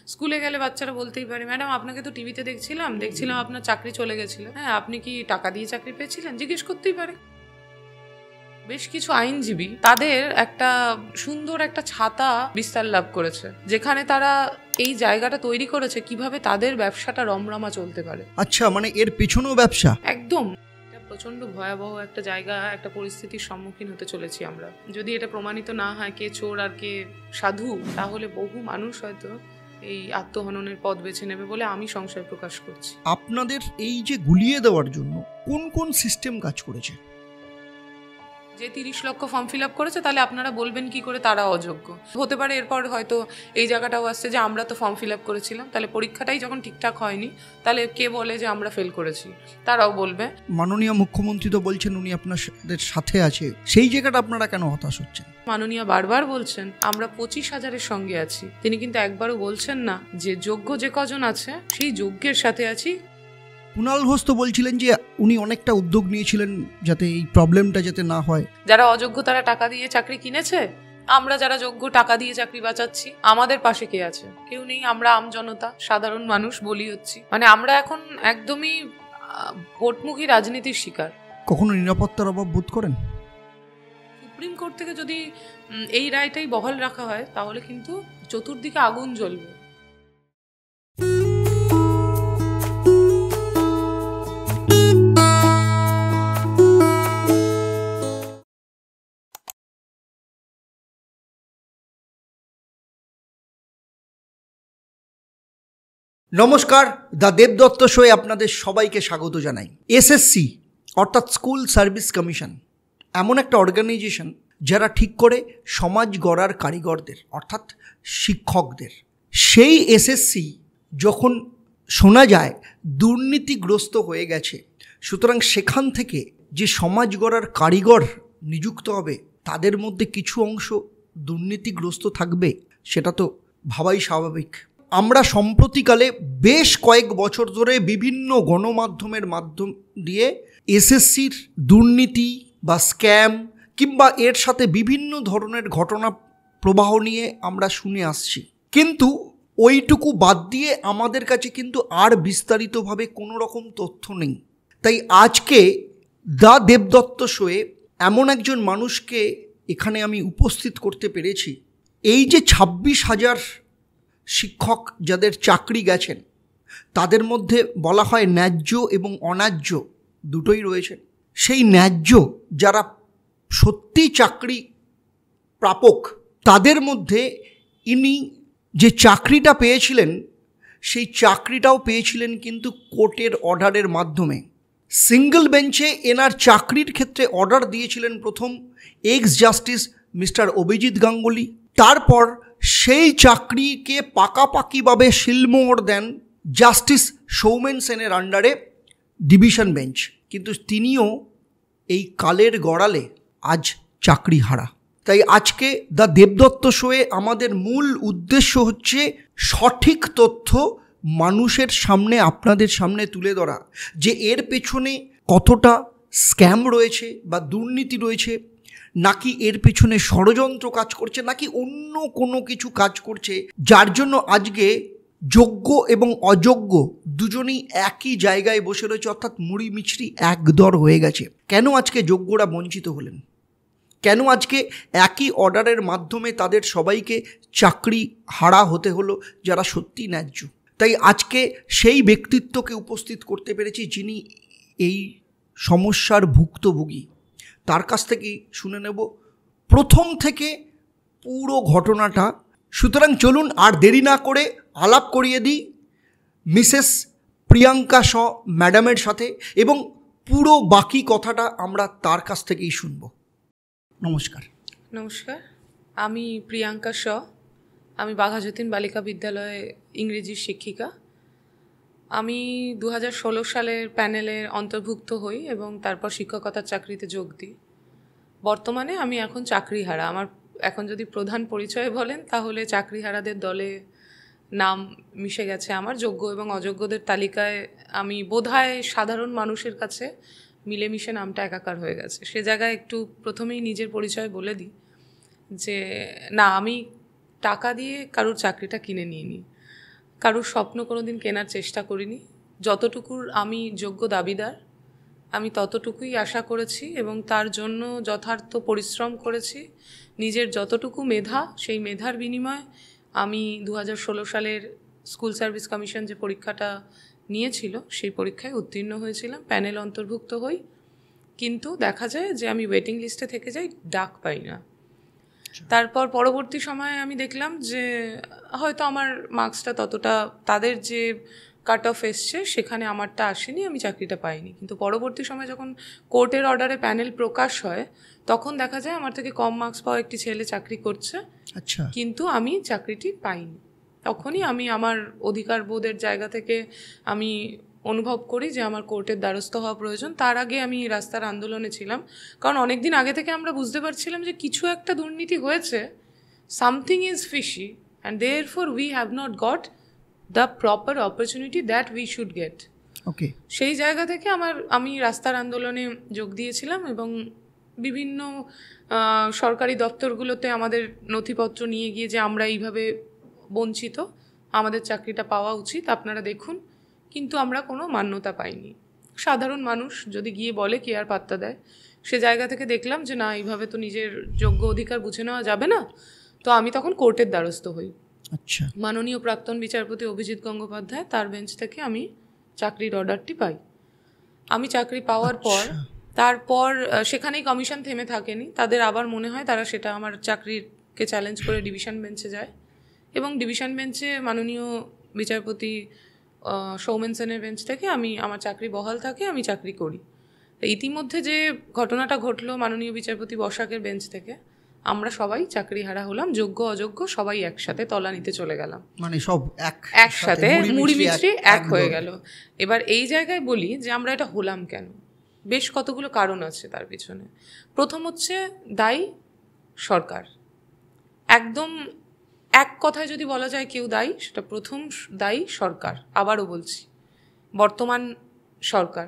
স্কুলে গেলে বাচ্চারা বলতেই পারে, ম্যাডাম আপনাকে তো টিভিতে দেখছিলাম আপনার চাকরি চলে গেছিল, হ্যাঁ আপনি কি টাকা দিয়ে চাকরি পেয়েছিলেন, জিজ্ঞেস করতেই পারে। বেশ কিছু আইনজীবী তাদের একটা সুন্দর একটা ছাতা বিস্তার লাভ করেছে, যেখানে তারা এই জায়গাটা তৈরি করেছে কিভাবে তাদের ব্যবসাটা রমরমা চলতে পারে। আচ্ছা, মানে এর পেছনেও ব্যবসা? একদম। প্রচন্ড ভয়াবহ একটা জায়গা, একটা পরিস্থিতির সম্মুখীন হতে চলেছি আমরা। যদি এটা প্রমাণিত না হয় কে চোর আর কে সাধু, তাহলে বহু মানুষ হয়তো এই আত্মহননের পথ বেছে নেবে বলে আমি সংশয় প্রকাশ করছি। আপনাদের এই যে গুলিয়ে দেওয়ার জন্য কোন কোন সিস্টেম কাজ করেছে? যে 30 লক্ষ ফর্ম ফিল আপ করেছে, তাহলে আপনারা বলবেন কি করে তারা অযোগ্য হতে পারে? এরপর হয়তো এই জায়গাটাও আসছে যে আমরা তো ফর্ম ফিল আপ করেছিলাম, তাহলে পরীক্ষাটাই যখন ঠিকঠাক হয়নি, তাহলে কে বলে যে আমরা ফেল করেছি? তারাও বলবে। মাননীয় মুখ্যমন্ত্রী তো বলছেন উনি আপনাদের সাথে আছে, সেই জায়গাটা আপনারা কেন হতাশ হচ্ছেন? মাননীয় বারবার বলছেন আমরা 25,000-এর সঙ্গে আছি, তিনি কিন্তু একবারও বলছেন না যে যোগ্য যে কজন আছে সেই যোগ্যের সাথে আছি। কুণাল ঘোষ তো বলছিলেন যে উনি অনেকটা উদ্যোগ নিয়েছিলেন যাতে এই প্রবলেমটা যাতে না হয়। যারা অযোগ্য তারা টাকা দিয়ে চাকরি কিনেছে, আমরা যারা যোগ্য টাকা দিয়ে চাকরি বাঁচাচ্ছি। আমাদের পাশে কে আছে? কেউ নেই। আমরা আম জনতা, সাধারণ মানুষ বলি হচ্ছি। মানে আমরা এখন একদমই ভোটমুখী রাজনীতির শিকার। কখনো নিরাপত্তার অভাব বোধ করেন? সুপ্রিম কোর্ট থেকে যদি এই রায়টাই বহাল রাখা হয়, তাহলে কিন্তু চতুর্দিকে আগুন জ্বলবে। নমস্কার, দ্য দেবদত্ত শোয়ে আপনাদের সবাইকে স্বাগত জানাই। এসএসসি অর্থাৎ স্কুল সার্ভিস কমিশন এমন একটা অর্গানাইজেশন যারা ঠিক করে সমাজ গড়ার কারিগরদের অর্থাৎ শিক্ষকদের। সেই এসএসসি যখন শোনা যায় দুর্নীতিগ্রস্ত হয়ে গেছে, সুতরাং সেখান থেকে যে সমাজ গড়ার কারিগর নিযুক্ত হবে তাদের মধ্যে কিছু অংশ দুর্নীতিগ্রস্ত থাকবে, সেটা তো ভাবাই স্বাভাবিক। আমরা সম্প্রতিকালে বেশ কয়েক বছর ধরে বিভিন্ন গণমাধ্যমের মাধ্যম দিয়ে এসএসসির দুর্নীতি বা স্ক্যাম কিংবা এর সাথে বিভিন্ন ধরনের ঘটনা প্রবাহ নিয়ে আমরা শুনে আসছি, কিন্তু ওইটুকু বাদ দিয়ে আমাদের কাছে কিন্তু আর বিস্তারিতভাবে কোনো রকম তথ্য নেই। তাই আজকে দ্য দেবদত্ত শোয়ে এমন একজন মানুষকে এখানে আমি উপস্থিত করতে পেরেছি। এই যে 26,000 শিক্ষক যাদের চাকরি গেছেন, তাদের মধ্যে বলা হয় ন্যায্য এবং অন্যায্য দুটোই রয়েছে। সেই ন্যায্য যারা সত্যি চাকরি প্রাপক, তাদের মধ্যে ইনি যে চাকরিটা পেয়েছিলেন, সেই চাকরিটাও পেয়েছিলেন কিন্তু কোর্টের অর্ডারের মাধ্যমে। সিঙ্গল বেঞ্চে এনার চাকরির ক্ষেত্রে অর্ডার দিয়েছিলেন প্রথম x justice mister Abhijit Ganguly. তারপর সেই চাকরিকে পাকাপাকিভাবে শিলমোহর দেন জাস্টিস সৌমেন সেনের আন্ডারে ডিভিশন বেঞ্চ, কিন্তু তিনিও এই কালের গড়ালে আজ চাকরি হারা। তাই আজকে দ্য দেবদত্ত শোয়ে আমাদের মূল উদ্দেশ্য হচ্ছে সঠিক তথ্য মানুষের সামনে, আপনাদের সামনে তুলে ধরা, যে এর পেছনে কতটা স্ক্যাম রয়েছে বা দুর্নীতি রয়েছে, নাকি এর পেছনে ষড়যন্ত্র কাজ করছে, নাকি অন্য কোনো কিছু কাজ করছে যার জন্য আজকে যোগ্য এবং অযোগ্য দুজনেই একই জায়গায় বসে রয়েছে, অর্থাৎ মুড়ি মিছরি একদর হয়ে গেছে। কেন আজকে যোগ্যরা বঞ্চিত হলেন? কেন আজকে একই অর্ডারের মাধ্যমে তাদের সবাইকে চাকরি হারা হতে হলো যারা সত্যি ন্যায্য? তাই আজকে সেই ব্যক্তিত্বকে উপস্থিত করতে পেরেছি যিনি এই সমস্যার ভুক্তভোগী। তার কাছ থেকেই শুনে নেব প্রথম থেকে পুরো ঘটনাটা। সুতরাং চলুন আর দেরি না করে আলাপ করিয়ে দিই মিসেস প্রিয়াঙ্কা শ ম্যাডামের সাথে, এবং পুরো বাকি কথাটা আমরা তার কাছ থেকেই শুনব। নমস্কার। নমস্কার, আমি প্রিয়াঙ্কা শ। আমি বাঘাযতীন বালিকা বিদ্যালয়ে ইংরেজির শিক্ষিকা। আমি 2016 সালের প্যানেলের অন্তর্ভুক্ত হই এবং তারপর শিক্ষকতার চাকরিতে যোগ দিই। বর্তমানে আমি এখন চাকরিহারা। আমার এখন যদি প্রধান পরিচয় বলেন, তাহলে চাকরিহারাদের দলে নাম মিশে গেছে আমার। যোগ্য এবং অযোগ্যদের তালিকায় আমি বোধহয় সাধারণ মানুষের কাছে মিলেমিশে নামটা একাকার হয়ে গেছে। সে জায়গায় একটু প্রথমেই নিজের পরিচয় বলে দিই যে না, আমি টাকা দিয়ে কারোর চাকরিটা কিনে নিইনি। কারোর স্বপ্ন কোনোদিন কেনার চেষ্টা করিনি। যতটুকুর আমি যোগ্য দাবিদার, আমি ততটুকুই আশা করেছি এবং তার জন্য যথার্থ পরিশ্রম করেছি। নিজের যতটুকু মেধা, সেই মেধার বিনিময়ে আমি 2016 সালের স্কুল সার্ভিস কমিশন যে পরীক্ষাটা নিয়েছিল সেই পরীক্ষায় উত্তীর্ণ হয়েছিলাম, প্যানেল অন্তর্ভুক্ত হই। কিন্তু দেখা যায় যে আমি ওয়েটিং লিস্টে থেকে যাই, ডাক পাই না। তারপর পরবর্তী সময়ে আমি দেখলাম যে হয়তো আমার মার্কসটা ততটা, তাদের যে কাট অফ এসছে সেখানে আমারটা আসেনি, আমি চাকরিটা পাইনি। কিন্তু পরবর্তী সময় যখন কোর্টের অর্ডারে প্যানেল প্রকাশ হয়, তখন দেখা যায় আমার থেকে কম মার্কস পাওয়া একটি ছেলে চাকরি করছে, আচ্ছা, কিন্তু আমি চাকরিটি পাইনি। তখনই আমি আমার অধিকার বোধের জায়গা থেকে আমি অনুভব করি যে আমার কোর্টের দ্বারস্থ হওয়া প্রয়োজন। তার আগে আমি রাস্তার আন্দোলনে ছিলাম, কারণ অনেক দিন আগে থেকে আমরা বুঝতে পারছিলাম যে কিছু একটা দুর্নীতি হয়েছে, something is fishy, and therefore we have not got the proper opportunity that we should get. Okay. সেই জায়গা থেকে আমি রাস্তার আন্দোলনে যোগ দিয়েছিলাম এবং বিভিন্ন সরকারি দপ্তরগুলোতে আমাদের নথিপত্র নিয়ে গিয়ে যে আমরা এইভাবে বঞ্চিত, আমাদের চাকরিটা পাওয়া উচিত, আপনারা দেখুন, কিন্তু আমরা কোনো মান্যতা পাইনি। সাধারণ মানুষ যদি গিয়ে বলে কে আর পাত্তা দেয়? সে জায়গা থেকে দেখলাম যে না, এইভাবে তো নিজের যোগ্য অধিকার বুঝে নেওয়া যাবে না। তো আমি তখন কোর্টের দ্বারস্থ হই। আচ্ছা, মাননীয় প্রাক্তন বিচারপতি অভিজিৎ গঙ্গোপাধ্যায়, তার বেঞ্চ থেকে আমি চাকরির অর্ডারটি পাই। আমি চাকরি পাওয়ার পর তারপর সেখানেই কমিশন থেমে থাকেনি, তাদের আবার মনে হয় তারা সেটা আমার চাকরিকে চ্যালেঞ্জ করে ডিভিশন বেঞ্চে যায় এবং ডিভিশন বেঞ্চে মাননীয় বিচারপতি সৌমেন সেনের বেঞ্চ থেকে আমার চাকরি বহাল থাকে, আমি চাকরি করি। ইতিমধ্যে যে ঘটনাটা ঘটলো মাননীয় বিচারপতি বসাকের বেঞ্চ থেকে, আমরা সবাই চাকরিহারা হলাম, যোগ্য অযোগ্য সবাই একসাথে তলানিতে চলে গেলাম, মানে সব একসাথে মুড়ি মিষ্টি এক হয়ে গেল। এবার এই জায়গায় বলি যে আমরা এটা হলাম কেন, বেশ কতগুলো কারণ আছে তার পিছনে। প্রথম হচ্ছে দায়ী সরকার। একদম এক কথায় যদি বলা যায় কেউ দায়ী, সেটা প্রথম দায়ী সরকার। আবারও বলছি, বর্তমান সরকার।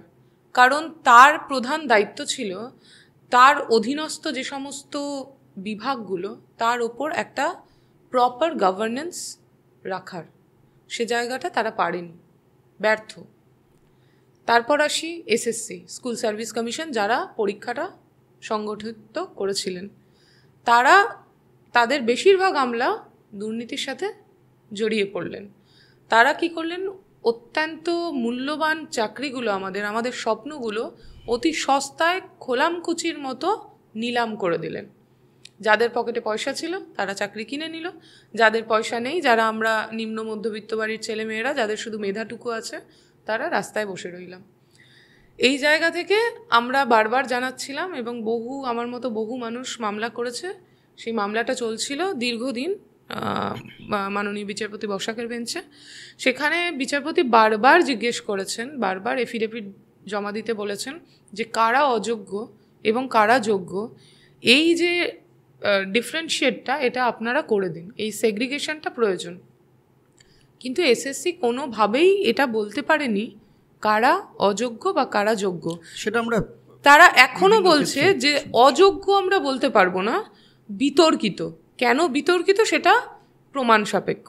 কারণ তার প্রধান দায়িত্ব ছিল তার অধীনস্থ যে সমস্ত বিভাগগুলো, তার ওপর একটা প্রপার গভর্নেন্স রাখার, সে জায়গাটা তারা পারেনি, ব্যর্থ। তারপর আসি এসএসসি, স্কুল সার্ভিস কমিশন, যারা পরীক্ষাটা সংগঠিত করেছিলেন, তাদের বেশিরভাগ আমলা দুর্নীতির সাথে জড়িয়ে পড়লেন। তারা কি করলেন, অত্যন্ত মূল্যবান চাকরিগুলো, আমাদের স্বপ্নগুলো অতি সস্তায় খোলামকুচির মতো নিলাম করে দিলেন। যাদের পকেটে পয়সা ছিল তারা চাকরি কিনে নিল, যাদের পয়সা নেই, যারা আমরা নিম্ন মধ্যবিত্ত বাড়ির ছেলেমেয়েরা, যাদের শুধু মেধাটুকু আছে, তারা রাস্তায় বসে রইলাম। এই জায়গা থেকে আমরা বারবার জানাচ্ছিলাম এবং আমার মতো বহু মানুষ মামলা করেছে। সেই মামলাটা চলছিল দীর্ঘদিন মাননীয় বিচারপতি বসাকের বেঞ্চে। সেখানে বিচারপতি বারবার জিজ্ঞেস করেছেন, বারবার এফিডেভিট জমা দিতে বলেছেন যে কারা অযোগ্য এবং কারা যোগ্য, এই যে ডিফারেন্সিয়েটটা এটা আপনারা করে দিন, এই সেগ্রিগেশনটা প্রয়োজন। কিন্তু এসএসসি কোনোভাবেই এটা বলতে পারেনি কারা অযোগ্য বা কারা যোগ্য। সেটা আমরা, তারা এখনো বলছে যে অযোগ্য আমরা বলতে পারবো না, বিতর্কিত। কেন বিতর্কিত সেটা প্রমাণ সাপেক্ষ।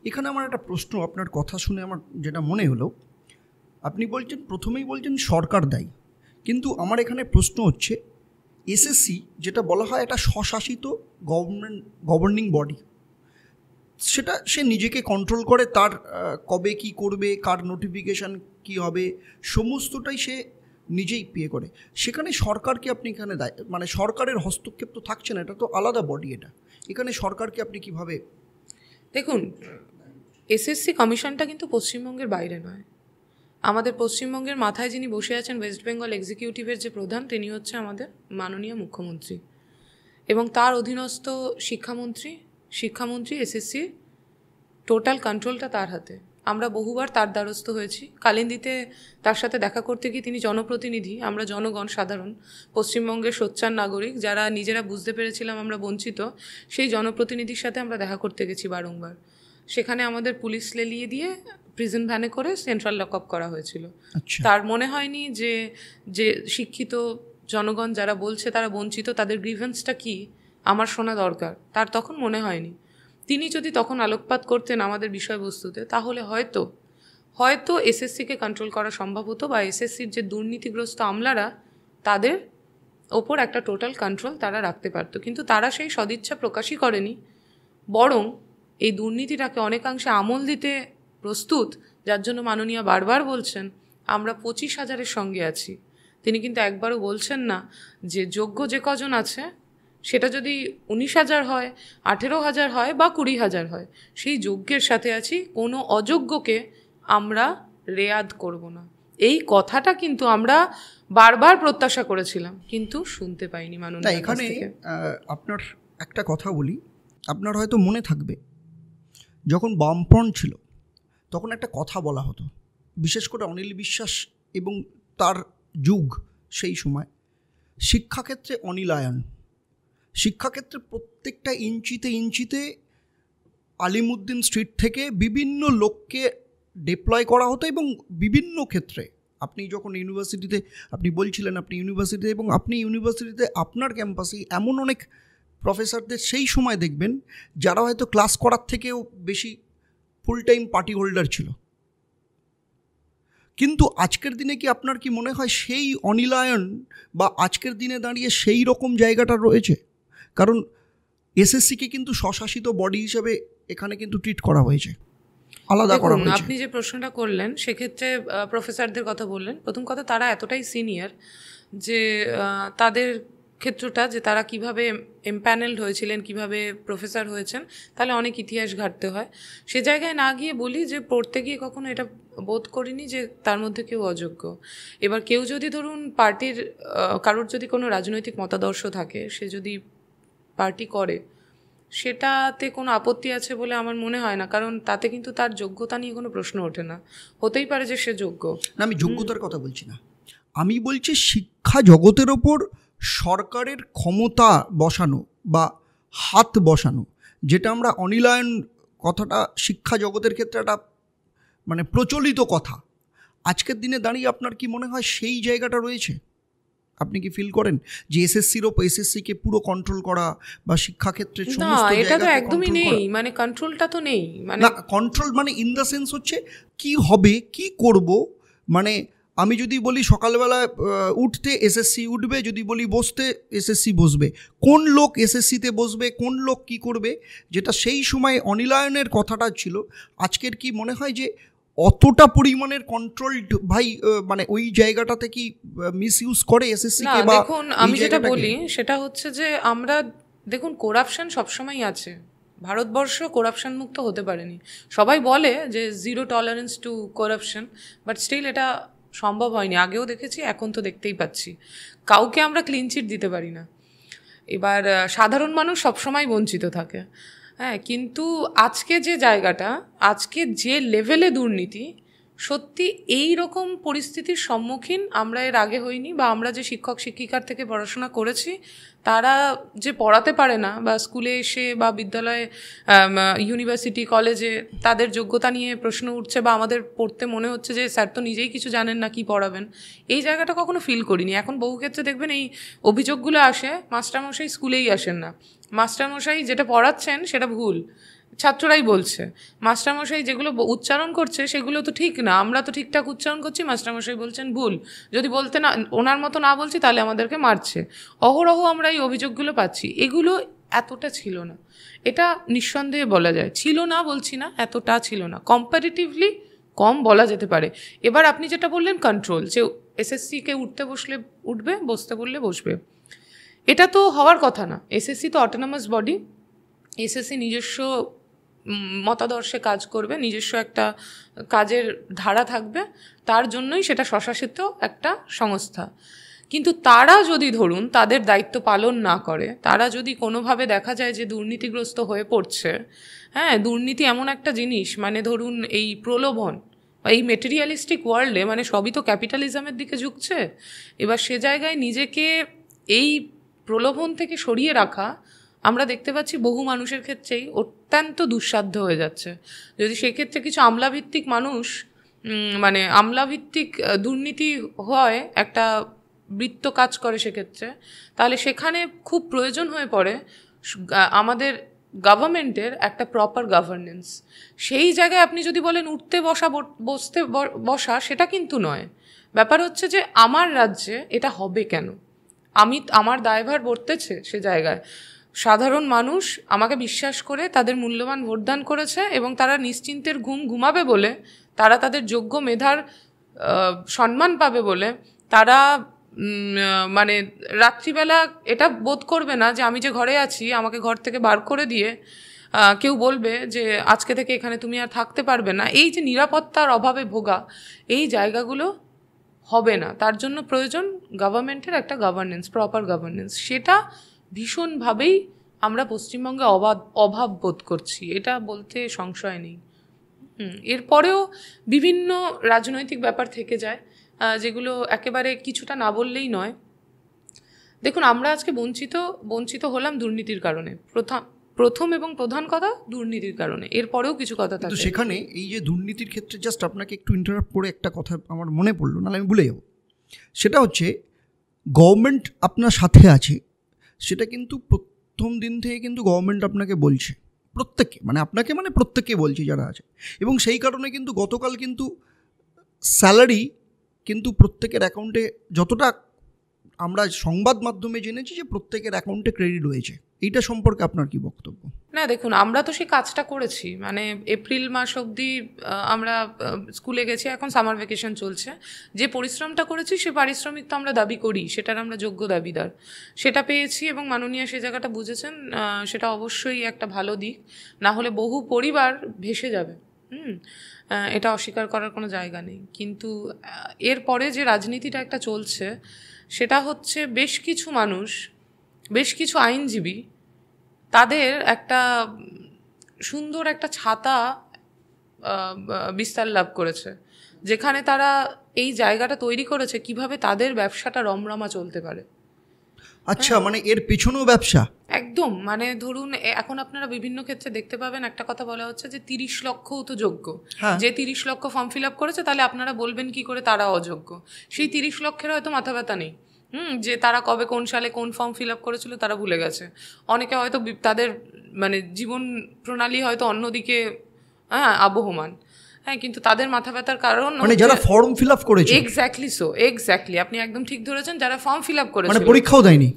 এখানে আমার একটা প্রশ্ন, আপনার কথা শুনে আমার যেটা মনে হলো, আপনি প্রথমেই বলছেন সরকার দায়ী, কিন্তু আমার এখানে প্রশ্ন হচ্ছে এসএসসি যেটা বলা হয় একটা স্বশাসিত গভর্নিং বডি, সেটা সে নিজেকে কন্ট্রোল করে, তার কবে কি করবে, কার নোটিফিকেশান কি হবে, সমস্তটাই সে নিজেই করে। সেখানে সরকারকে আপনি এখানে মানে সরকারের হস্তক্ষেপ তো থাকছে না, এটা তো আলাদা বডি। এখানে সরকারকে আপনি কিভাবে দেখুন, এসএসসি কমিশনটা কিন্তু পশ্চিমবঙ্গের বাইরে নয়। আমাদের পশ্চিমবঙ্গের মাথায় যিনি বসে আছেন, ওয়েস্ট বেঙ্গল এক্সিকিউটিভের যে প্রধান, তিনি হচ্ছে আমাদের মাননীয় মুখ্যমন্ত্রী এবং তার অধীনস্থ শিক্ষামন্ত্রী এসএসসির টোটাল কন্ট্রোলটা তার হাতে। আমরা বহুবার তার দ্বারস্থ হয়েছি। কালিন্দিতে তার সাথে দেখা করতে গিয়ে, তিনি জনপ্রতিনিধি, আমরা জনগণ, সাধারণ পশ্চিমবঙ্গের সোচ্চার নাগরিক যারা নিজেরা বুঝতে পেরেছিলাম আমরা বঞ্চিত, সেই জনপ্রতিনিধির সাথে আমরা দেখা করতে গেছি বারংবার। সেখানে আমাদের পুলিশ লেলিয়ে দিয়ে প্রিজন ভ্যানে করে সেন্ট্রাল লক আপ করা হয়েছিল। তার মনে হয়নি যে শিক্ষিত জনগণ যারা বলছে তারা বঞ্চিত, তাদের গ্রিভেন্সটা কি আমার শোনা দরকার, তার তখন মনে হয়নি। তিনি যদি তখন আলোকপাত করতেন আমাদের বিষয়বস্তুতে, তাহলে হয়তো এসএসসিকে কন্ট্রোল করা সম্ভব হতো, বা এসএসসির যে দুর্নীতিগ্রস্ত আমলারা তাদের ওপর একটা টোটাল কন্ট্রোল তারা রাখতে পারতো। কিন্তু তারা সেই সদিচ্ছা প্রকাশই করেনি, বরং এই দুর্নীতিটাকে অনেকাংশে আমল দিতে প্রস্তুত, যার জন্য মাননীয় বারবার বলছেন আমরা 25,000-এর সঙ্গে আছি। তিনি কিন্তু একবারও বলছেন না যে যোগ্য যে কজন আছে সেটা যদি 19,000 হয়, 18,000 হয় বা 20,000 হয়, সেই যোগ্যের সাথে আছি, কোনো অযোগ্যকে আমরা রেয়াদ করব না। এই কথাটা কিন্তু আমরা বারবার প্রত্যাশা করেছিলাম, কিন্তু শুনতে পাইনি মাননীয়। এখানে আপনার একটা কথা বলি, আপনার হয়তো মনে থাকবে যখন বামফ্রন্ট ছিল তখন একটা কথা বলা হতো, বিশেষ করে অনিল বিশ্বাস এবং তার যুগ, সেই সময় শিক্ষাক্ষেত্রে অনিলায়ন, শিক্ষাক্ষেত্রে প্রত্যেকটা ইঞ্চিতে আলিমুদ্দিন স্ট্রিট থেকে বিভিন্ন লোককে ডিপ্লয় করা হতো। এবং বিভিন্ন ক্ষেত্রে আপনি যখন ইউনিভার্সিটিতে, আপনি বলছিলেন আপনি ইউনিভার্সিটিতে, এবং আপনি ইউনিভার্সিটিতে আপনার ক্যাম্পাসেই এমন অনেক প্রফেসরদের সেই সময় দেখবেন যারা হয়তো ক্লাস করার থেকেও বেশি ফুল টাইম পার্টি হোল্ডার ছিল। কিন্তু আজকের দিনে কি আপনার কি মনে হয় সেই অনিলায়ন বা আজকের দিনে দাঁড়িয়ে সেই রকম জায়গাটা রয়েছে? কারণ এসএসসিকে কিন্তু স্বশাসিত বডি হিসেবে এখানে কিন্তু ট্রিট করা হয়েছে, আলাদা করা হয়েছে। আপনি যে প্রশ্নটা করলেন সেক্ষেত্রে প্রফেসরদের কথা বললেন। প্রথম কথা, তারা এতটাই সিনিয়র যে তাদের ক্ষেত্রটা, যে তারা কিভাবে এমপ্যানেলড হয়েছিলেন, কিভাবে প্রফেসর হয়েছেন, তাহলে অনেক ইতিহাস ঘাটতে হয়। সে জায়গায় না গিয়ে বলি যে পড়তে গিয়ে কখনো এটা বোধ করিনি যে তার মধ্যে কেউ অযোগ্য। এবার কেউ যদি ধরুন পার্টির কারোর যদি কোনো রাজনৈতিক মতাদর্শ থাকে, সে যদি পার্টি করে, সেটাতে কোনো আপত্তি আছে বলে আমার মনে হয় না, কারণ তাতে কিন্তু তার যোগ্যতা নিয়ে কোনো প্রশ্ন ওঠে না। হতেই পারে যে সে যোগ্য না, আমি যোগ্যতার কথা বলছি না, আমি বলছি শিক্ষা জগতের ওপর সরকারের ক্ষমতা বসানো বা হাত বসানো, যেটা আমরা অনিলায়ন কথাটা শিক্ষা জগতের ক্ষেত্রে একটা মানে প্রচলিত কথা। আজকের দিনে দাঁড়িয়ে আপনার কি মনে হয় সেই জায়গাটা রয়েছে? আপনি কি ফিল করেন যে এসএসসির ওপর এসএসসিকে পুরো কন্ট্রোল করা বা শিক্ষাক্ষেত্রে সমস্ত জায়গাকে এটা তো একদমই নেই, মানে কন্ট্রোলটা তো নেই। মানে না, কন্ট্রোল মানে ইন দ্য সেন্স হচ্ছে কি হবে, কি করব, মানে আমি যদি বলি সকালবেলা উঠতে এসএসসি উঠবে, যদি বলি বসতে এসএসসি বসবে, কোন লোক এসএসসিতে বসবে, কোন লোক কি করবে, যেটা সেই সময় অনিলায়নের কথাটা ছিল। আজকের কি মনে হয় যে অতটা পরিমাণের কন্ট্রোলড ভাই, মানে ওই জায়গাটাতে কি মিসইউজ করে এসএসসি কে? বা দেখুন, আমি যেটা বলি সেটা হচ্ছে যে আমরা দেখুন, করাপশন সবসময় আছে, ভারতবর্ষ করাপশন মুক্ত হতে পারেনি। সবাই বলে যে zero tolerance to corruption, but still এটা সম্ভব হয়নি। আগেও দেখেছি, এখন তো দেখতেই পাচ্ছি কাউকে আমরা ক্লিন চিট দিতে পারি না। এবার সাধারণ মানুষ সবসময় বঞ্চিত থাকে। হ্যাঁ, কিন্তু আজকে যে জায়গাটা, আজকে যে লেভেলে দুর্নীতি, সত্যি এই রকম পরিস্থিতির সম্মুখীন আমরা এর আগে হইনি। বা আমরা যে শিক্ষক শিক্ষিকার থেকে পড়াশোনা করেছি, তারা যে পড়াতে পারে না, বা স্কুলে এসে বা বিদ্যালয়ে, ইউনিভার্সিটি কলেজে তাদের যোগ্যতা নিয়ে প্রশ্ন উঠছে, বা আমাদের পড়তে মনে হচ্ছে যে স্যার তো নিজেই কিছু জানেন না, কি পড়াবেন, এই জায়গাটা কখনো ফিল করিনি। এখন বহু ক্ষেত্রে দেখবেন এই অভিযোগগুলো আসে, মাস্টারমশাই স্কুলেই আসেন না, মাস্টারমশাই যেটা পড়াচ্ছেন সেটা ভুল, ছাত্ররাই বলছে, মাস্টারমশাই যেগুলো উচ্চারণ করছে সেগুলো তো ঠিক না, আমরা তো ঠিকঠাক উচ্চারণ করছি, মাস্টারমশাই বলছেন ভুল, যদি বলতে না ওনার মতো না বলছি তাহলে আমাদেরকে মারছে। অহরহ আমরা এই অভিযোগগুলো পাচ্ছি। এগুলো এতটা ছিল না, এটা নিঃসন্দেহে বলা যায়। ছিল না বলছি না, এতটা ছিল না, কম্পারেটিভলি কম বলা যেতে পারে। এবার আপনি যেটা বললেন কন্ট্রোল, যে এসএসসিকে উঠতে বসলে উঠবে, বসতে বললে বসবে, এটা তো হওয়ার কথা না। এসএসসি তো অটোনমাস বডি, এসএসসি নিজস্ব মতাদর্শে কাজ করবে, নিজস্ব একটা কাজের ধারা থাকবে, তার জন্যই সেটা স্বশাসিত একটা সংস্থা। কিন্তু তারা যদি ধরুন তাদের দায়িত্ব পালন না করে, তারা যদি কোনোভাবে দেখা যায় যে দুর্নীতিগ্রস্ত হয়ে পড়ছে, হ্যাঁ, দুর্নীতি এমন একটা জিনিস, মানে ধরুন এই প্রলোভন, এই মেটেরিয়ালিস্টিক ওয়ার্ল্ডে মানে সবই তো ক্যাপিটালিজমের দিকে ঝুঁকছে। এবার সে জায়গায় নিজেকে এই প্রলোভন থেকে সরিয়ে রাখা আমরা দেখতে পাচ্ছি বহু মানুষের ক্ষেত্রেই অত্যন্ত দুঃসাধ্য হয়ে যাচ্ছে। যদি সেক্ষেত্রে কিছু আমলাভিত্তিক মানুষ, মানে আমলাভিত্তিক দুর্নীতি হয়, একটা বৃত্ত কাজ করে সেক্ষেত্রে, তাহলে সেখানে খুব প্রয়োজন হয়ে পড়ে আমাদের গভর্নমেন্টের একটা প্রপার গভর্নেন্স। সেই জায়গায় আপনি যদি বলেন উঠতে বসা সেটা কিন্তু নয়। ব্যাপার হচ্ছে যে আমার রাজ্যে এটা হবে কেন, আমার দায়ভার বর্তেছে সে জায়গায়। সাধারণ মানুষ আমাকে বিশ্বাস করে তাদের মূল্যবান ভোটদান করেছে এবং তারা নিশ্চিন্তের ঘুমাবে বলে, তারা তাদের যোগ্য মেধার সম্মান পাবে বলে, তারা মানে রাত্রিবেলা এটা বোধ করবে না যে আমি যে ঘরে আছি আমাকে ঘর থেকে বার করে দিয়ে কেউ বলবে যে আজকে থেকে এখানে তুমি আর থাকতে পারবে না। এই যে নিরাপত্তার অভাবে ভোগা, এই জায়গাগুলো হবে না। তার জন্য প্রয়োজন গভর্নমেন্টের একটা গভর্নেন্স, প্রপার গভর্নেন্স। সেটা ভীষণভাবেই আমরা পশ্চিমবঙ্গে অভাব বোধ করছি, এটা বলতে সংশয় নেই। এরপরেও বিভিন্ন রাজনৈতিক ব্যাপার থেকে যায় যেগুলো একেবারে কিছুটা না বললেই নয়। দেখুন, আমরা আজকে বঞ্চিত হলাম দুর্নীতির কারণে। প্রথম এবং প্রধান কথা দুর্নীতির কারণে, এরপরেও কিছু কথা থাকে। সেখানে এই যে দুর্নীতির ক্ষেত্রে জাস্ট আপনাকে একটু ইন্টারাপ্ট করে একটা কথা আমার মনে পড়লো, নাহলে আমি ভুলে যাব। সেটা হচ্ছে গভর্নমেন্ট আপনার সাথে আছে, সেটা কিন্তু প্রথম দিন থেকে কিন্তু গভর্নমেন্ট আপনাকে বলছে, প্রত্যেকে প্রত্যেকে বলছে যারা আছে। এবং সেই কারণে কিন্তু গতকাল কিন্তু স্যালারি কিন্তু প্রত্যেকের অ্যাকাউন্টে, যতটা আমরা সংবাদ মাধ্যমে জেনেছি যে প্রত্যেকের অ্যাকাউন্টে ক্রেডিট হয়েছে। এইটা সম্পর্কে আপনার কি বক্তব্য? না দেখুন, আমরা তো সেই কাজটা করেছি, মানে এপ্রিল মাস অবধি আমরা স্কুলে গেছি, এখন সামার ভ্যাকেশন চলছে। যে পরিশ্রমটা করেছি সে পারিশ্রমিক তো আমরা দাবি করি, সেটার আমরা যোগ্য দাবিদার, সেটা পেয়েছি এবং মাননীয় সে জায়গাটা বুঝেছেন। সেটা অবশ্যই একটা ভালো দিক, না হলে বহু পরিবার ভেসে যাবে। এটা অস্বীকার করার কোনো জায়গা নেই। কিন্তু এরপরে যে রাজনীতিটা একটা চলছে, সেটা হচ্ছে বেশ কিছু মানুষ, বেশ কিছু আইনজীবী তাদের একটা সুন্দর একটা ছাতা বিস্তার লাভ করেছে, যেখানে তারা এই জায়গাটা তৈরি করেছে কিভাবে তাদের ব্যবসাটা রমরমা চলতে পারে। আচ্ছা, মানে এর পেছনেও ব্যবসা একদম। মানে ধরুন, এখন আপনারা বিভিন্ন ক্ষেত্রে দেখতে পাবেন একটা কথা বলা হচ্ছে যে 30 লক্ষও তো যোগ্য। যে 30 লক্ষ ফর্ম ফিল আপ করেছে, তাহলে আপনারা বলবেন কি করে তারা অযোগ্য? সেই 30 লক্ষের হয়তো মাথা ব্যথা নেই, যে তারা কবে কোন সালে কোন ফর্ম ফিল আপ করেছিল তারা ভুলে গেছে। অনেকে হয়তো তাদের মানে জীবন প্রণালী হয়তো অন্যদিকে আবহমান, কিন্তু তাদের মাথা ব্যথার কারণ মানে যারা ফর্ম ফিল আপ করেছে। এক্স্যাক্টলি আপনি একদম ঠিক ধরেছেন। যারা ফর্ম ফিল আপ করেছে, মানে পরীক্ষাও দেয়নি,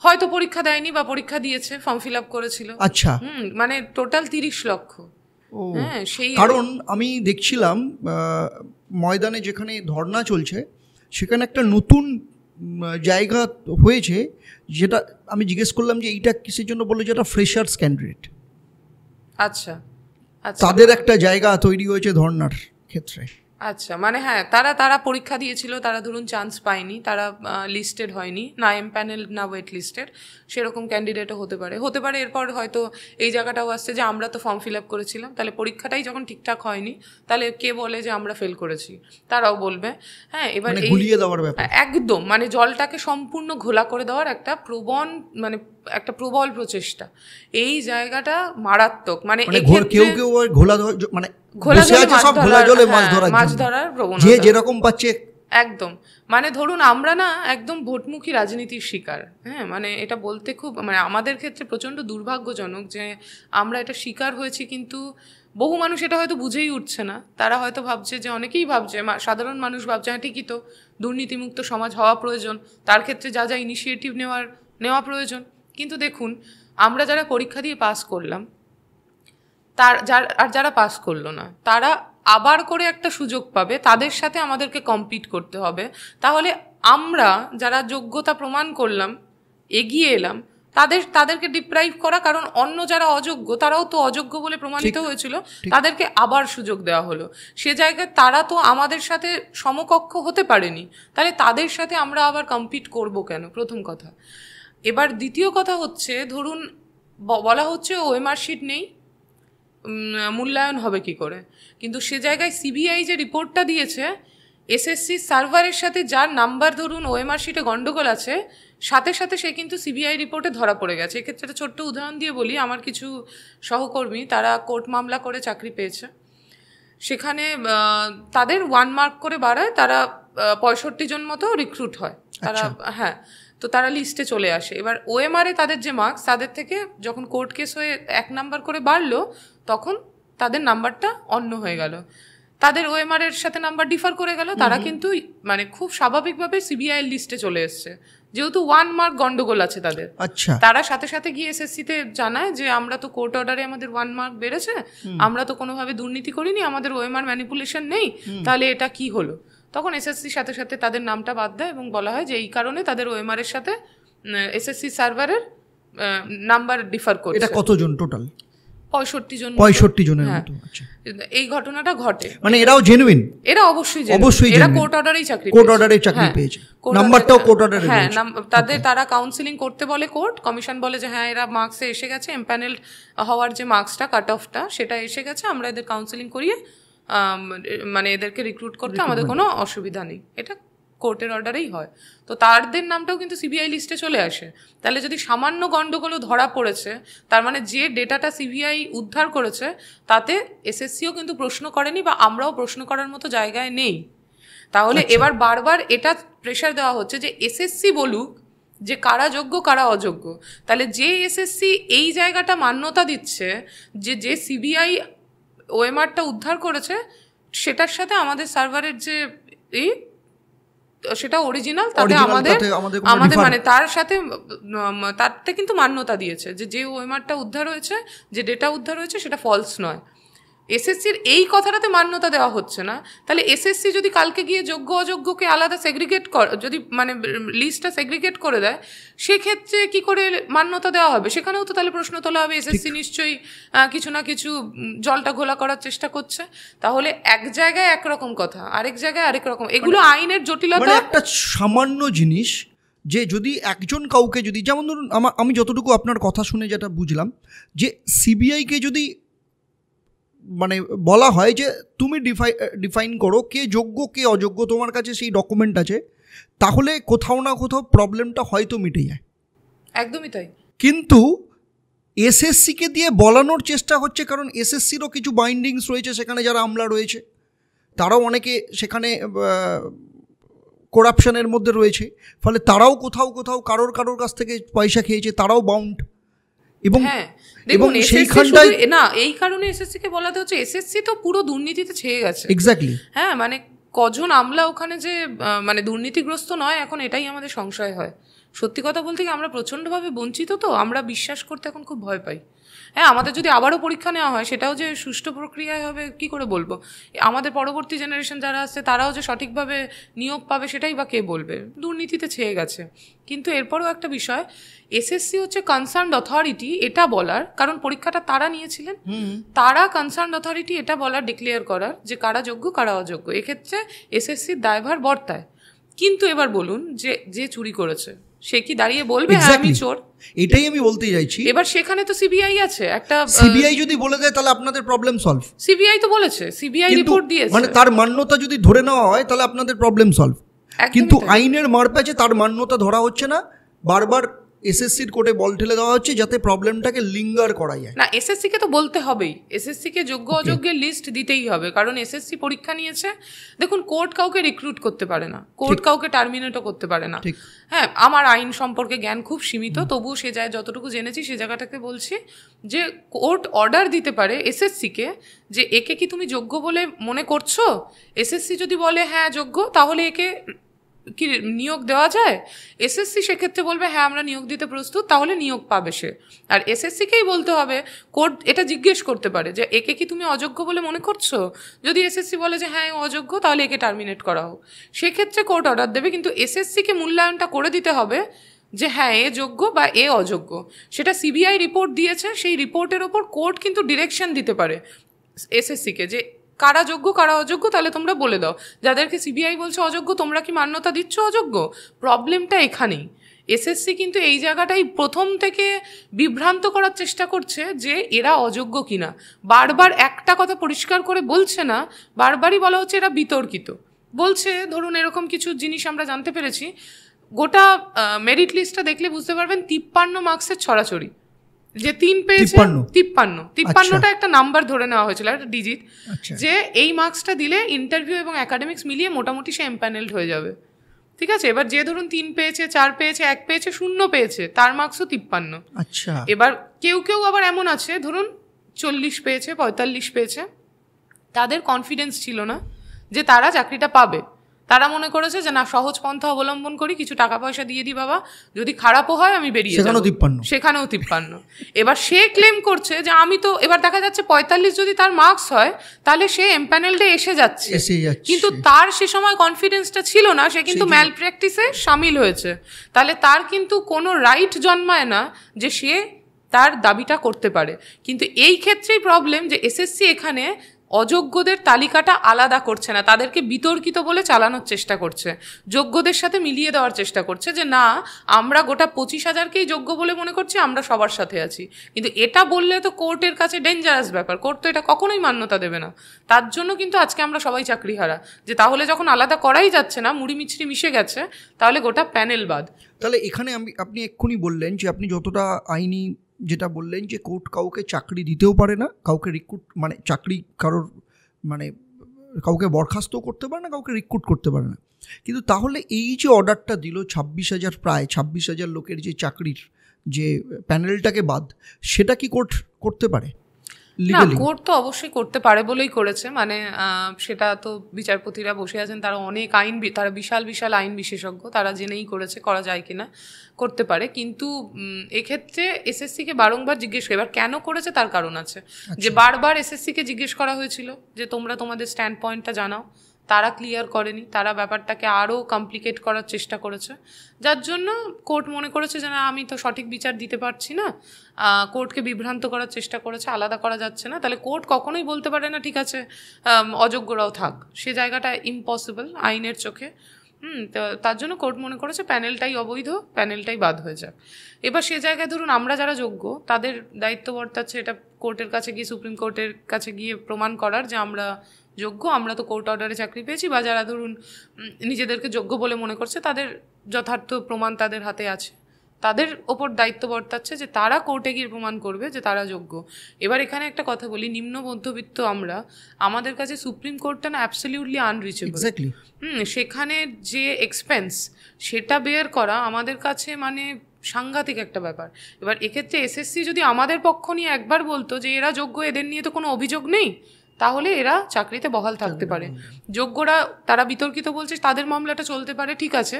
হয়তো পরীক্ষা দেয়নি বা পরীক্ষা দিয়েছে, ফর্ম ফিল আপ করেছিল। আচ্ছা, মানে টোটাল 30 লক্ষ। সেই কারণ আমি দেখছিলাম ময়দানে যেখানে ধর্না চলছে, সেখানে একটা নতুন জায়গা হয়েছে, যেটা আমি জিজ্ঞেস করলাম যে এইটা কিসের জন্য, বলে যেটা ফ্রেশার্স ক্যান্ডিডেট। আচ্ছা, তাদের একটা জায়গা তৈরি হয়েছে ধর্নার ক্ষেত্রে। আচ্ছা, মানে তারা পরীক্ষা দিয়েছিল, তারা ধরুন চান্স পায়নি, তারা লিস্টেড হয়নি, না এমপ্যানেল না ওয়েট লিস্টেড, সেরকম ক্যান্ডিডেটও হতে পারে। এরপর হয়তো এই জায়গাটাও আসছে যে আমরা তো ফর্ম ফিল আপ করেছিলাম, তাহলে পরীক্ষাটাই যখন ঠিকঠাক হয়নি, তাহলে কে বলে যে আমরা ফেল করেছি? তারাও বলবে। এবার গুলিয়ে দেওয়ার ব্যাপার, একদম মানে জলটাকে সম্পূর্ণ ঘোলা করে দেওয়ার একটা প্রবল প্রচেষ্টা। এই জায়গাটা মারাত্মক। মানে কেউ ঘোলা মানে মাছ ধরার প্রবণতা, যেরকম পাচ্ছে একদম। মানে ধরুন আমরা না একদম ভোটমুখী রাজনীতির শিকার। মানে এটা বলতে খুব, মানে আমাদের ক্ষেত্রে প্রচণ্ড দুর্ভাগ্যজনক যে আমরা এটা শিকার হয়েছি, কিন্তু বহু মানুষ এটা হয়তো বুঝেই উঠছে না। তারা হয়তো ভাবছে, যে অনেকেই ভাবছে, সাধারণ মানুষ ভাবছে ঠিকই তো, দুর্নীতিমুক্ত সমাজ হওয়া প্রয়োজন, তার ক্ষেত্রে যা যা ইনিশিয়েটিভ নেওয়া প্রয়োজন। কিন্তু দেখুন, আমরা যারা পরীক্ষা দিয়ে পাস করলাম, যারা পাস করলো না, তারা আবার করে একটা সুযোগ পাবে, তাদের সাথে আমাদেরকে কম্পিট করতে হবে। তাহলে আমরা যারা যোগ্যতা প্রমাণ করলাম, এগিয়ে এলাম, তাদেরকে ডিপ্রাইভ করা, কারণ অন্য যারা অযোগ্য তারাও তো অযোগ্য বলে প্রমাণিত হয়েছিল, তাদেরকে আবার সুযোগ দেওয়া হলো। সে জায়গায় তারা তো আমাদের সাথে সমকক্ষ হতে পারেনি, তাহলে তাদের সাথে আমরা আবার কম্পিট করব কেন? প্রথম কথা। এবার দ্বিতীয় কথা হচ্ছে, ধরুন বলা হচ্ছে ওএমআর শিট নেই, মূল্যায়ন হবে কি করে? কিন্তু সে জায়গায় সিবিআই যে রিপোর্টটা দিয়েছে, এসএসসি সার্ভারের সাথে যার নাম্বার ধরুন ওএমআর শিটে গন্ডগোল আছে, সাথে সাথে সে কিন্তু সিবিআই রিপোর্টে ধরা পড়ে গেছে। এক্ষেত্রে একটা ছোট্ট উদাহরণ দিয়ে বলি, আমার কিছু সহকর্মী তারা কোর্ট মামলা করে চাকরি পেয়েছে, সেখানে তাদের 1 মার্ক করে বাড়ায়, তারা 65 জন মতো রিক্রুট হয় তারা। তো তারা লিস্টে চলে আসে। এবার ওএমআরে তাদের যে মার্কস, তাদের থেকে যখন কোর্ট কেস হয়ে 1 নাম্বার করে বাড়লো, তখন তাদের নাম্বারটা অন্য হয়ে গেল, তাদের ওএমআর এর সাথে নাম্বার ডিফার করে গেল, তারা কিন্তু মানে খুব স্বাভাবিকভাবে সিবিআই এর লিস্টে চলে এসছে, যেহেতু 1 মার্ক গন্ডগোল আছে তাদের। আচ্ছা, তারা সাথে সাথে গিয়ে এসএসসি তে জানায় যে আমরা তো কোর্ট অর্ডারে আমাদের 1 মার্ক বেড়েছে, আমরা তো কোনোভাবে দুর্নীতি করিনি, আমাদের ওএমআর ম্যানিপুলেশন নেই, তাহলে এটা কি হলো? তখন এসএসসি সাথে সাথে তাদের নামটা বাদ দেয় এবং বলা হয় যে এই কারণে তাদের ওএমআর এর সাথে এসএসসি সার্ভারের নাম্বার ডিফার করছে। এটা কতজন টোটাল? 65 জনের মতো। আচ্ছা, এই ঘটনাটা ঘটে। মানে এরাও জেনুইন? এরা অবশ্যই এরা কোর্ট অর্ডারেই চাকরি পেয়েছে, নাম্বারটাও কোর্ট অর্ডারে। হ্যাঁ, তারা কাউন্সিলিং করতে বলে কোর্ট, কমিশন বলে যে হ্যাঁ এরা মার্কসে এসে গেছে, এমপ্যানেল হওয়ার যে মার্কসটা, কাট অফটা সেটা এসে গেছে, আমরা এদের কাউন্সিলিং করিয়ে মানে এদেরকে রিক্রুট করতে আমাদের কোনো অসুবিধা নেই, এটা কোর্টের অর্ডারেই হয়। তো তাদের নামটাও কিন্তু সিবিআই লিস্টে চলে আসে। তাহলে যদি সামান্য গন্ডগোলও ধরা পড়েছে, তার মানে যে ডেটাটা সিবিআই উদ্ধার করেছে তাতে এসএসসিও কিন্তু প্রশ্ন করেনি, বা আমরাও প্রশ্ন করার মতো জায়গায় নেই। তাহলে এবার বারবার এটা প্রেশার দেওয়া হচ্ছে যে এসএসসি বলুক যে কারা যোগ্য কারা অযোগ্য। তাহলে যে এসএসসি এই জায়গাটা মান্যতা দিচ্ছে যে সিবিআই ওএমআরটা উদ্ধার করেছে সেটার সাথে আমাদের সার্ভারের যে সেটা অরিজিনাল, তাতে আমাদের মানে তার সাথে তাতে কিন্তু মান্যতা দিয়েছে যে ওএমআরটা উদ্ধার হয়েছে, যে ডেটা উদ্ধার হয়েছে সেটা ফলস নয়। এসএসসির এই কথাটাতে মান্যতা দেওয়া হচ্ছে না। তাহলে এসএসসি যদি কালকে গিয়ে যোগ্য অযোগ্যকে আলাদা সেগ্রিগেট যদি মানে লিস্টটা সেগ্রিগেট করে দেয়, সেক্ষেত্রে কি করে মান্যতা দেওয়া হবে? সেখানেও তো তাহলে প্রশ্ন তোলা হবে, এসএসসি নিশ্চয়ই কিছু না কিছু জলটা ঘোলা করার চেষ্টা করছে। তাহলে এক জায়গায় একরকম কথা, আরেক জায়গায় আরেক রকম, এগুলো আইনের জটিলতা। একটা সামান্য জিনিস যে যদি একজন কাউকে যদি, যেমন ধরুন আমি যতটুকু আপনার কথা শুনে যেটা বুঝলাম, যে সিবিআইকে যদি মানে বলা হয় যে তুমি ডিফাইন করো কে যোগ্য কে অযোগ্য, তোমার কাছে সেই ডকুমেন্ট আছে, তাহলে কোথাও না কোথাও প্রবলেমটা হয়তো মিটে যায়। একদমই তাই। কিন্তু এসএসসিকে দিয়ে বলানোর চেষ্টা হচ্ছে, কারণ এসএসসিরও কিছু বাইন্ডিংস রয়েছে সেখানে, যারা আমলা রয়েছে তারাও অনেকে সেখানে করাপশনের মধ্যে রয়েছে, ফলে তারাও কোথাও কারোর কাছ থেকে পয়সা খেয়েছে, তারাও বাউন্ড। এবং সেইখানটায় না, এই কারণে এসএসসি কে বলাতে হচ্ছে এসএসসি তো পুরো দুর্নীতিতে ছেয়ে গেছে। এক্স্যাক্টলি। হ্যাঁ, মানে কজন আমলা ওখানে যে মানে দুর্নীতিগ্রস্ত নয়, এখন এটাই আমাদের সংশয় হয়। সত্যি কথা বলতে কি, আমরা প্রচণ্ডভাবে বঞ্চিত, তো আমরা বিশ্বাস করতে এখন খুব ভয় পাই। হ্যাঁ, আমাদের যদি আবারও পরীক্ষা নেওয়া হয়, সেটাও যে সুষ্ঠু প্রক্রিয়ায় হবে কি করে বলবো? আমাদের পরবর্তী জেনারেশন যারা আসছে তারাও যে সঠিকভাবে নিয়োগ পাবে সেটাই বা কে বলবে? দুর্নীতিতে ছেয়ে গেছে। কিন্তু এরপরও একটা বিষয়, এসএসসি হচ্ছে কনসার্নড অথরিটি এটা বলার, কারণ পরীক্ষাটা তারা নিয়েছিলেন, তারা কনসার্নড অথরিটি এটা বলার, ডিক্লেয়ার করার যে কারা যোগ্য কারা অযোগ্য। এক্ষেত্রে এসএসসির দায়ভার বর্তায়। কিন্তু এবার বলুন, যে চুরি করেছে সে কি দাঁড়িয়ে বলবে হ্যাঁ আমি চোর? এটাই আমি বলতে চাইছি। এবার সেখানে তো সিবিআই আছে, একটা সিবিআই যদি বলে দেয় তাহলে আপনাদের প্রবলেম সলভ। সিবিআই তো বলেছে, সিবিআই রিপোর্ট দিয়েছে, মানে তার মান্যতা যদি ধরে নেওয়া হয় তাহলে আপনাদের প্রবলেম সলভ। কিন্তু আইনের মারপ্যাচে তার মান্যতা ধরা হচ্ছে না, বারবার এসএসসির কোর্টে বল ঠেলে দেওয়া হচ্ছে যাতে প্রবলেমটাকে লিঙ্গার করা যায়। না, এসএসসি কে তো বলতে হবেই, এসএসসি কে যোগ্য অযোগ্যের লিস্ট দিতেই হবে, কারণ এসএসসি পরীক্ষা নিয়েছে। দেখুন, কোর্ট কাউকে রিক্রুট করতে পারে না, কোর্ট কাউকে টার্মিনেটও করতে পারে না। হ্যাঁ, আমার আইন সম্পর্কে জ্ঞান খুব সীমিত, তবুও সে যায় যতটুকু জেনেছি সে জায়গাটাকে বলছি যে কোর্ট অর্ডার দিতে পারে এসএসসিকে যে একে কি তুমি যোগ্য বলে মনে করছো? এসএসসি যদি বলে হ্যাঁ যোগ্য, তাহলে একে কি নিয়োগ দেওয়া যায়? এসএসসি সেক্ষেত্রে বলবে হ্যাঁ আমরা নিয়োগ দিতে প্রস্তুত, তাহলে নিয়োগ পাবে সে। আর এসএসসিকেই বলতে হবে, কোর্ট এটা জিজ্ঞেস করতে পারে যে একে কি তুমি অযোগ্য বলে মনে করছো? যদি এসএসসি বলে যে হ্যাঁ অযোগ্য, তাহলে একে টার্মিনেট করা হোক। সেক্ষেত্রে কোর্ট অর্ডার দেবে, কিন্তু এসএসসিকে মূল্যায়নটা করে দিতে হবে যে হ্যাঁ এ যোগ্য বা এ অযোগ্য। সেটা সিবিআই রিপোর্ট দিয়েছে, সেই রিপোর্টের ওপর কোর্ট কিন্তু ডিরেকশন দিতে পারে এসএসসিকে যে কারা যোগ্য কারা অযোগ্য, তাহলে তোমরা বলে দাও। যাদেরকে সিবিআই বলছে অযোগ্য, তোমরা কি মান্যতা দিচ্ছ অযোগ্য? প্রবলেমটা এখানেই। এসএসসি কিন্তু এই জায়গাটাই প্রথম থেকে বিভ্রান্ত করার চেষ্টা করছে যে এরা অযোগ্য কিনা। বারবার একটা কথা পরিষ্কার করে বলছে না, বারবারই বলা হচ্ছে এরা বিতর্কিত। বলছে ধরুন এরকম কিছু জিনিস আমরা জানতে পেরেছি, গোটা মেরিট লিস্টটা দেখলে বুঝতে পারবেন 53 মার্কসের ছড়াছড়ি। যে 3 পেয়েছে 53টা একটা নাম্বার ধরে নেওয়া হয়েছিল, একটা ডিজিট, যে এই মার্কসটা দিলে ইন্টারভিউ এবং একাডেমিক্স মিলিয়ে মোটামুটি সে এমপ্যানেলড হয়ে যাবে। ঠিক আছে, এবার যে ধরুন 3 পেয়েছে, 4 পেয়েছে, 1 পেয়েছে, 0 পেয়েছে, তার মার্কসও 53। আচ্ছা, এবার কেউ কেউ আবার এমন আছে ধরুন 40 পেয়েছে, 45 পেয়েছে, তাদের কনফিডেন্স ছিল না যে তারা চাকরিটা পাবে। তারা মনে করেছে যে না, সহজ পন্থা অবলম্বন করি, কিছু টাকা পয়সা দিয়ে দিই বাবা, যদি খারাপও হয় আমি বেরিয়ে যাবো। সেখানেও 53। এবার সে ক্লেম করছে যে আমি তো, এবার দেখা যাচ্ছে 45 যদি তার মার্কস হয় তাহলে সে এমপ্যানেলডে এসে যাচ্ছে, কিন্তু তার সে সময় কনফিডেন্সটা ছিল না, সে কিন্তু ম্যাল প্র্যাকটিসে সামিল হয়েছে। তাহলে তার কিন্তু কোনো রাইট জন্মায় না যে সে তার দাবিটা করতে পারে। কিন্তু এই ক্ষেত্রেই প্রবলেম যে এসএসসি এখানে অযোগ্যদের তালিকাটা আলাদা করছে না, তাদেরকে বিতর্কিত বলে চালানোর চেষ্টা করছে, যোগ্যদের সাথে মিলিয়ে দেওয়ার চেষ্টা করছে যে না, আমরা গোটা 25,000কেই যোগ্য বলে মনে করছি, আমরা সবার সাথে আছি। কিন্তু এটা বললে তো কোর্টের কাছে ডেঞ্জারাস ব্যাপার, কোর্ট তো এটা কখনোই মান্যতা দেবে না। তার জন্য কিন্তু আজকে আমরা সবাই চাকরিহারা, যে তাহলে যখন আলাদা করাই যাচ্ছে না, মুড়ি মিছরি মিশে গেছে, তাহলে গোটা প্যানেল বাদ। তাহলে এখানে আপনি এক্ষুনি বললেন যে আপনি যতটা আইনি যেটা বললেন যে কোর্ট কাউকে চাকরি দিতেও পারে না, কাউকে রিক্রুট মানে চাকরি কারোর মানে কাউকে বরখাস্তও করতে পারে না, কাউকে রিক্রুট করতে পারে না। কিন্তু তাহলে এই যে অর্ডারটা দিল 26,000, প্রায় 26,000 লোকের যে চাকরির যে প্যানেলটাকে বাদ, সেটা কি কোর্ট করতে পারে? না, কোর্ট তো অবশ্যই করতে পারে বলেই করেছে, মানে সেটা তো বিচারপতিরা বসে আছেন, তারা অনেক আইন, তারা বিশাল বিশাল আইন বিশেষজ্ঞ, তারা জেনেই করেছে, করা যায় কিনা করতে পারে। কিন্তু এক্ষেত্রে এসএসসিকে বারংবার জিজ্ঞেস করে, এবার কেন করেছে তার কারণ আছে, যে বারবার এসএসসিকে জিজ্ঞেস করা হয়েছিল যে তোমরা তোমাদের স্ট্যান্ড পয়েন্টটা জানাও, তারা ক্লিয়ার করেনি, তারা ব্যাপারটাকে আরও কমপ্লিকেট করার চেষ্টা করেছে, যার জন্য কোর্ট মনে করেছে যে না, আমি তো সঠিক বিচার দিতে পারছি না, কোর্টকে বিভ্রান্ত করার চেষ্টা করেছে, আলাদা করা যাচ্ছে না। তাহলে কোর্ট কখনোই বলতে পারে না ঠিক আছে অযোগ্যরাও থাক, সে জায়গাটা ইম্পসিবল আইনের চোখে। তো তার জন্য কোর্ট মনে করেছে প্যানেলটাই অবৈধ, প্যানেলটাই বাদ হয়ে যাক। এবার সে জায়গায় ধরুন আমরা যারা যোগ্য, তাদের দায়িত্ব বর্তাচ্ছে এটা কোর্টের কাছে গিয়ে, সুপ্রিম কোর্টের কাছে গিয়ে প্রমাণ করার যে আমরা যোগ্য, আমরা তো কোর্ট অর্ডারে চাকরি পেয়েছি, বা যারা ধরুন নিজেদেরকে যোগ্য বলে মনে করছে, তাদের যথার্থ প্রমাণ তাদের হাতে আছে, তাদের ওপর দায়িত্ব বর্তাচ্ছে যে তারা কোর্টে গিয়ে প্রমাণ করবে যে তারা যোগ্য। এবার এখানে একটা কথা বলি, নিম্ন মধ্যবিত্ত আমরা, আমাদের কাছে সুপ্রিম কোর্টটা না অ্যাবসলিউটলি আনরিচেবল। সেখানে যে এক্সপেন্স, সেটা বেয়ার করা আমাদের কাছে মানে সাংঘাতিক একটা ব্যাপার। এবার এক্ষেত্রে এসএসসি যদি আমাদের পক্ষ নিয়ে একবার বলতো যে এরা যোগ্য, এদের নিয়ে তো কোনো অভিযোগ নেই, তাহলে এরা চাকরিতে বহাল থাকতে পারে। যোগ্যরা তারা বিতর্কিত বলছে, তাদের মামলাটা চলতে পারে, ঠিক আছে,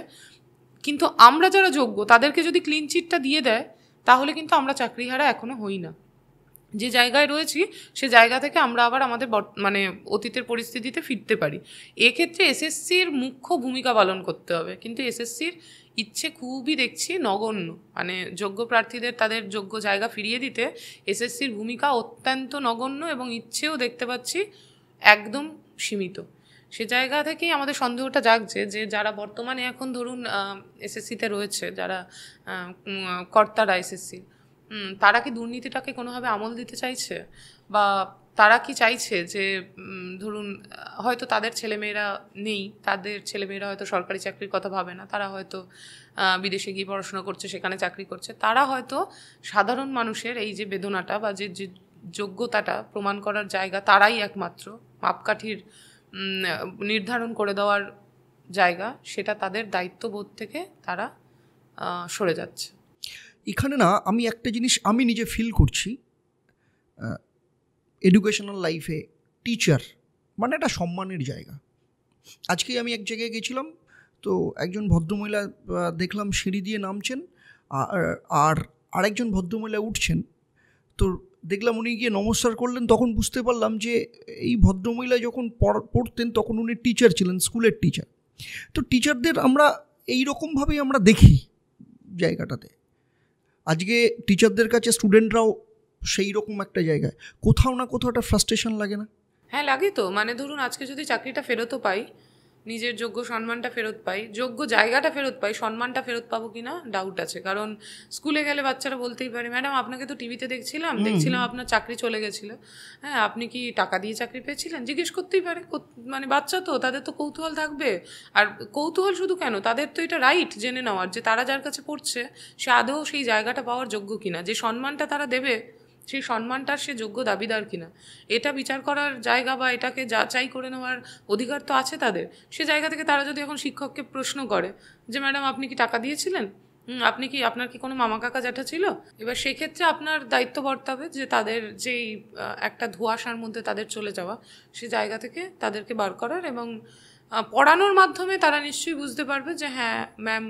কিন্তু আমরা যারা যোগ্য তাদেরকে যদি ক্লিন চিটটা দিয়ে দেয়, তাহলে কিন্তু আমরা চাকরিহারা এখনো হই না। যে জায়গায় রয়েছি সে জায়গা থেকে আমরা আবার আমাদের মানে অতীতের পরিস্থিতিতে ফিরতে পারি। এক্ষেত্রে এসএসসির মুখ্য ভূমিকা পালন করতে হবে, কিন্তু এসএসসির ইচ্ছে খুবই দেখছি নগণ্য, মানে যোগ্য প্রার্থীদের তাদের যোগ্য জায়গা ফিরিয়ে দিতে এসএসসির ভূমিকা অত্যন্ত নগণ্য, এবং ইচ্ছেও দেখতে পাচ্ছি একদম সীমিত। সে জায়গা থেকেই আমাদের সন্দেহটা জাগছে যে যারা বর্তমানে এখন ধরুন এসএসসিতে রয়েছে, যারা কর্তারা এসএসসি, তারা কি দুর্নীতিটাকে কোনোভাবে আমল দিতে চাইছে, বা তারা কি চাইছে যে ধরুন হয়তো তাদের ছেলেমেয়েরা নেই, তাদের ছেলেমেয়েরা হয়তো সরকারি চাকরির কথা ভাবে না, তারা হয়তো বিদেশে গিয়ে পড়াশোনা করছে, সেখানে চাকরি করছে, তারা হয়তো সাধারণ মানুষের এই যে বেদনাটা বা যে যোগ্যতাটা প্রমাণ করার জায়গা, তারাই একমাত্র মাপকাঠির নির্ধারণ করে দেওয়ার জায়গা, সেটা তাদের দায়িত্ববোধ থেকে তারা সরে যাচ্ছে। এখানে না আমি একটা জিনিস আমি নিজে ফিল করছি, এডুকেশনাল লাইফে টিচার মানে একটা সম্মানের জায়গা। আজকেই আমি এক জায়গায় গেছিলাম, তো একজন ভদ্রমহিলা দেখলাম সিঁড়ি দিয়ে নামছেন, আর আরেকজন ভদ্রমহিলা উঠছেন, তো দেখলাম উনি গিয়ে নমস্কার করলেন। তখন বুঝতে পারলাম যে এই ভদ্রমহিলা যখন পড়তেন তখন উনি টিচার ছিলেন, স্কুলের টিচার। তো টিচারদের আমরা এই রকমভাবেই আমরা দেখি জায়গাটাতে। আজকে টিচারদের কাছে স্টুডেন্টরাও সেই রকম একটা জায়গায়, কোথাও না কোথাও একটা ফ্রাস্ট্রেশন লাগে না? হ্যাঁ, লাগে তো। মানে ধরুন আজকে যদি চাকরিটা ফেরতও পাই, নিজের যোগ্য সম্মানটা ফেরত পাই, যোগ্য জায়গাটা ফেরত পাই, সম্মানটা ফেরত পাবো কি না ডাউট আছে। কারণ স্কুলে গেলে বাচ্চারা বলতেই পারে, ম্যাডাম আপনাকে তো টিভিতে দেখছিলাম আপনার চাকরি চলে গেছিল, হ্যাঁ আপনি কি টাকা দিয়ে চাকরি পেয়েছিলেন, জিজ্ঞেস করতেই পারে। মানে বাচ্চা তো, তাদের তো কৌতূহল থাকবে। আর কৌতূহল শুধু কেন, তাদের তো এটা রাইট জেনে নেওয়ার যে তারা যার কাছে পড়ছে সে আদৌ সেই জায়গাটা পাওয়ার যোগ্য কিনা, যে সম্মানটা তারা দেবে সেই সম্মানটার সে যোগ্য দাবিদার কিনা, এটা বিচার করার জায়গা বা এটাকে যাচাই করে নেওয়ার অধিকার তো আছে তাদের। সে জায়গা থেকে তারা যদি এখন শিক্ষককে প্রশ্ন করে যে ম্যাডাম আপনি কি টাকা দিয়েছিলেন, আপনার কি কোনো মামা কাকা জ্যাঠা ছিল, এবার সেক্ষেত্রে আপনার দায়িত্ব বর্তাবে যে তাদের যেই একটা ধোঁয়াশার মধ্যে তাদের চলে যাওয়া, সে জায়গা থেকে তাদেরকে বার করার, এবং পড়ানোর মাধ্যমে তারা নিশ্চয়ই বুঝতে পারবে যে হ্যাঁ ম্যাম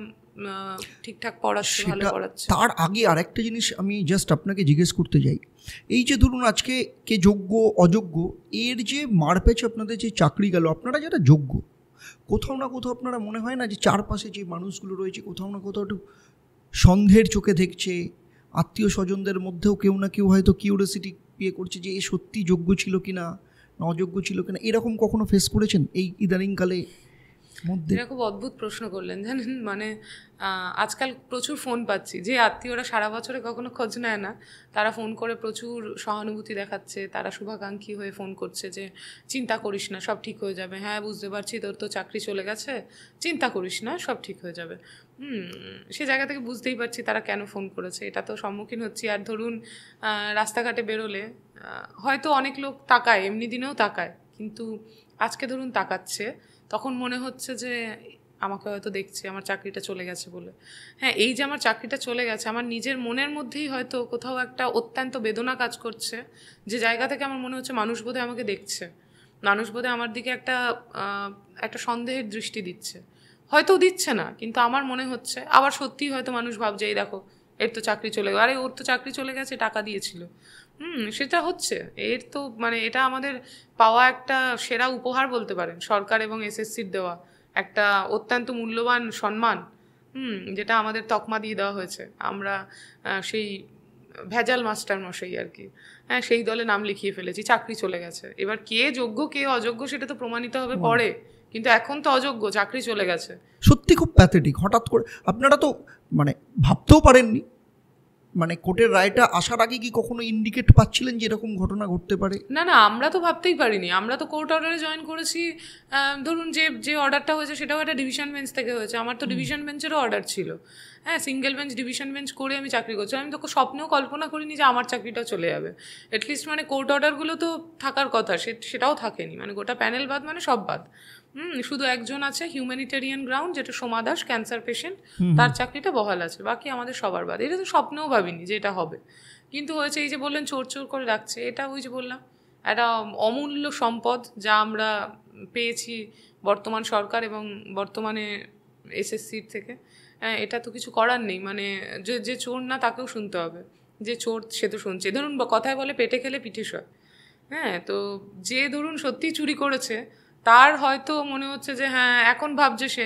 ঠিকঠাক পড়াচ্ছে, ভালো পড়াচ্ছে। তার আগে আরেকটা জিনিস আমি জাস্ট আপনাকে জিজ্ঞেস করতে চাই, এই যে ধরুন আজকে কে যোগ্য অযোগ্য এর যে মারপ্যাচ আপনাদের যে চাকরি গেল, আপনারা যারা যোগ্য, কোথাও না কোথাও আপনারা মনে হয় না যে চারপাশে যে মানুষগুলো রয়েছে কোথাও না কোথাও একটু সন্দেহের চোখে দেখছে, আত্মীয় স্বজনদের মধ্যেও কেউ না কেউ হয়তো কিউরিওসিটি করছে যে এ সত্যি যোগ্য ছিল কিনা না অযোগ্য ছিল কিনা, এরকম কখনো ফেস করেছেন এই ইদানিংকালে মধ্যে? এটা খুব অদ্ভুত প্রশ্ন করলেন জানেন, মানে আজকাল প্রচুর ফোন পাচ্ছি, যে আত্মীয়রা সারা বছরে কখনো খোঁজ নেয় না, তারা ফোন করে প্রচুর সহানুভূতি দেখাচ্ছে, তারা শুভাকাঙ্ক্ষী হয়ে ফোন করছে যে চিন্তা করিস না সব ঠিক হয়ে যাবে, হ্যাঁ বুঝতে পারছি তোর তো চাকরি চলে গেছে, চিন্তা করিস না সব ঠিক হয়ে যাবে। সে জায়গা থেকে বুঝতেই পারছি তারা কেন ফোন করেছে, এটা তো সম্মুখীন হচ্ছি। আর ধরুন রাস্তাঘাটে বেরোলে হয়তো অনেক লোক তাকায়, এমনি দিনেও তাকায়, কিন্তু আজকে ধরুন তাকাচ্ছে, তখন মনে হচ্ছে যে আমাকে হয়তো দেখছে আমার চাকরিটা চলে গেছে বলে। হ্যাঁ, এই যে আমার চাকরিটা চলে গেছে, আমার নিজের মনের মধ্যেই হয়তো কোথাও একটা অত্যন্ত বেদনা কাজ করছে, যে জায়গা থেকে আমার মনে হচ্ছে মানুষ বোধহয় আমাকে দেখছে, মানুষ বোধহয় আমার দিকে একটা সন্দেহের দৃষ্টি দিচ্ছে, হয়তো দিচ্ছে না কিন্তু আমার মনে হচ্ছে। আবার সত্যিই হয়তো মানুষ ভাবছে এই দেখো এর তো চাকরি চলে গেল, আরে ওর তো চাকরি চলে গেছে, টাকা দিয়েছিল। সেটা হচ্ছে, এর তো মানে এটা আমাদের পাওয়া একটা সেরা উপহার বলতে পারেন, সরকার এবং এসএসসির দেওয়া একটা অত্যন্ত মূল্যবান সম্মান, যেটা আমাদের তকমা দিয়ে দেওয়া হয়েছে। আমরা সেই ভেজাল মাস্টার মশাই আর কি, হ্যাঁ সেই দলে নাম লিখিয়ে ফেলেছি, চাকরি চলে গেছে। এবার কে যোগ্য কে অযোগ্য সেটা তো প্রমাণিত হবে পরে, কিন্তু এখন তো অযোগ্য, চাকরি চলে গেছে। সত্যি খুব প্যাথেটিক। হঠাৎ করে আপনারা তো মানে ভাবতেও পারেননি, মানে কোর্টের রায়টা আসার আগে কি কখনো ইন্ডিকেট পাচ্ছিলেন যে এরকম ঘটনা ঘটতে পারে? না না, আমরা তো ভাবতেই পারিনি। আমরা তো কোর্ট অর্ডারে জয়েন করেছি, ধরুন যে অর্ডারটা হয়েছে সেটাও একটা ডিভিশন বেঞ্চ থেকে হয়েছে, আমার তো ডিভিশন বেঞ্চেরও অর্ডার ছিল। হ্যাঁ, সিঙ্গেল বেঞ্চ ডিভিশন বেঞ্চ করে আমি চাকরি করছি, আমি তো স্বপ্নেও কল্পনা করিনি যে আমার চাকরিটা চলে যাবে। অ্যাটলিস্ট মানে কোর্ট অর্ডারগুলো তো থাকার কথা, সেটাও থাকেনি, মানে গোটা প্যানেল বাদ, মানে সব বাদ। শুধু একজন আছে হিউম্যানিটেরিয়ান গ্রাউন্ড, যেটা সোমা দাস ক্যান্সার পেশেন্ট, তার চাকরিটা বহাল আছে, বাকি আমাদের সবার বাদ। এটা তো স্বপ্নেও ভাবিনি যে এটা হবে, কিন্তু হয়েছে। এই যে বললেন চোর চোর করে রাখছে, এটা ওই যে বললাম একটা অমূল্য সম্পদ যা আমরা পেয়েছি বর্তমান সরকার এবং বর্তমানে এসএসসির থেকে। এটা তো কিছু করার নেই, মানে যে চোর না তাকেও শুনতে হবে, যে চোর সে তো শুনছে। ধরুন কথায় বলে পেটে খেলে পিঠে সয়। হ্যাঁ, তো যে ধরুন সত্যি চুরি করেছে, তার হয়তো মনে হচ্ছে যে হ্যাঁ এখন ভাবছে সে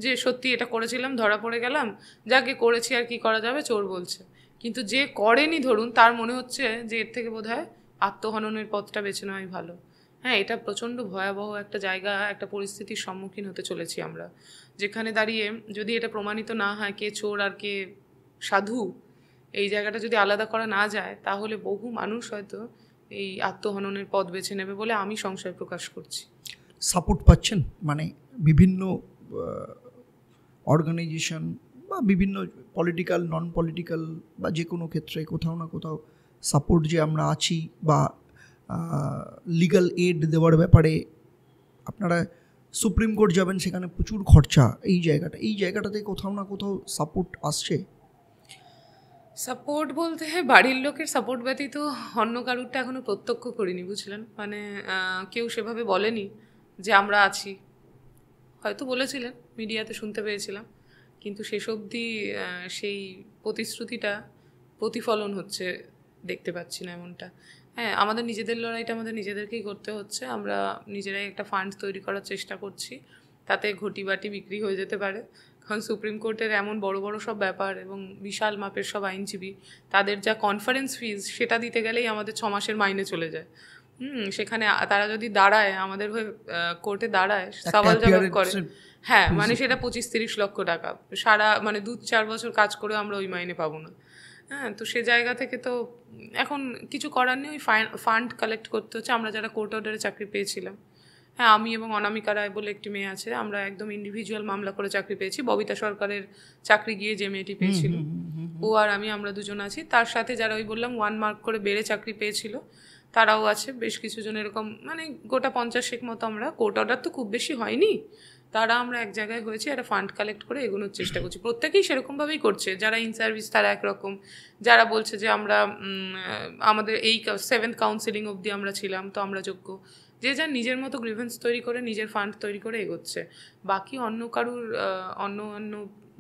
যে সত্যি এটা করেছিলাম, ধরা পড়ে গেলাম, যাকে করেছি আর কি করা যাবে, চোর বলছে। কিন্তু যে করেনি ধরুন, তার মনে হচ্ছে যে এর থেকে বোধহয় আত্মহননের পথটা বেছে নেওয়াই ভালো। হ্যাঁ, এটা প্রচণ্ড ভয়াবহ একটা জায়গা, একটা পরিস্থিতির সম্মুখীন হতে চলেছি আমরা, যেখানে দাঁড়িয়ে যদি এটা প্রমাণিত না হয় কে চোর আর কে সাধু, এই জায়গাটা যদি আলাদা করা না যায়, তাহলে বহু মানুষ হয়তো এই আত্মহননের পথ বেছে নেবে বলে আমি সংশয় প্রকাশ করছি। সাপোর্ট পাচ্ছেন মানে বিভিন্ন অর্গানাইজেশন বা বিভিন্ন পলিটিক্যাল নন পলিটিক্যাল বা যে কোনো ক্ষেত্রে কোথাও না কোথাও সাপোর্ট যে আমরা আছি, বা লিগ্যাল এড দেওয়ার ব্যাপারে আপনারা সুপ্রিম কোর্ট যাবেন, সেখানে প্রচুর খরচা, এই জায়গাটাতে কোথাও না কোথাও সাপোর্ট আসছে? সাপোর্ট বলতে বাড়ির লোকের সাপোর্ট ব্যতীত অন্য কারুরটা এখনও প্রত্যক্ষ করিনি, বুঝলেন। মানে কেউ সেভাবে বলেনি যে আমরা আছি, হয়তো বলেছিলেন, মিডিয়াতে শুনতে পেয়েছিলাম, কিন্তু শেষ অবধি সেই প্রতিশ্রুতিটা প্রতিফলন হচ্ছে দেখতে পাচ্ছি না এমনটা। হ্যাঁ, আমাদের নিজেদের লড়াইটা আমাদের নিজেদেরকেই করতে হচ্ছে। আমরা নিজেরাই একটা ফান্ড তৈরি করার চেষ্টা করছি, তাতে ঘটি বাটি বিক্রি হয়ে যেতে পারে, কারণ সুপ্রিম কোর্টের এমন বড় বড় সব ব্যাপার এবং বিশাল মাপের সব আইনজীবী, তাদের যা কনফারেন্স ফিজ সেটা দিতে গেলেই আমাদের 6 মাসের মাইনে চলে যায়। সেখানে তারা যদি দাঁড়ায় আমাদের হয়ে কোর্টে দাঁড়ায়, সওয়াল জবাব করে, হ্যাঁ মানে সেটা 25-30 লক্ষ টাকা সারা, মানে 2-4 বছর কাজ করে আমরা ওই মাইনে পাবো না। হ্যাঁ, তো সে জায়গা থেকে তো এখন কিছু করার নেই, ওই ফান্ড কালেক্ট করতে হচ্ছে। আমরা যারা কোর্ট অর্ডারে চাকরি পেয়েছিলাম হ্যাঁ, আমি এবং অনামিকা রায় বলে একটি মেয়ে আছে, আমরা একদম ইন্ডিভিজুয়াল মামলা করে চাকরি পেয়েছি। ববিতা সরকারের চাকরি গিয়ে যে মেয়েটি পেয়েছিল, ও আর আমরা দুজন আছি। তার সাথে যারা ওই বললাম 1 মার্ক করে বেড়ে চাকরি পেয়েছিল তারাও আছে, বেশ কিছু জন এরকম, মানে গোটা 50 মতো। আমরা কোর্ট অর্ডার তো খুব বেশি হয়নি, তারা আমরা এক জায়গায় হয়েছি, একটা ফান্ড কালেক্ট করে এগোনোর চেষ্টা করছি। প্রত্যেকেই সেরকমভাবেই করছে, যারা ইন সার্ভিস তারা একরকম, যারা বলছে যে আমরা আমাদের এই 7th কাউন্সিলিং অবধি আমরা ছিলাম তো আমরা যোগ্য, যে যার নিজের মতো গ্রিভেন্স তৈরি করে নিজের ফান্ড তৈরি করে এগোচ্ছে। বাকি অন্য কারুর অন্য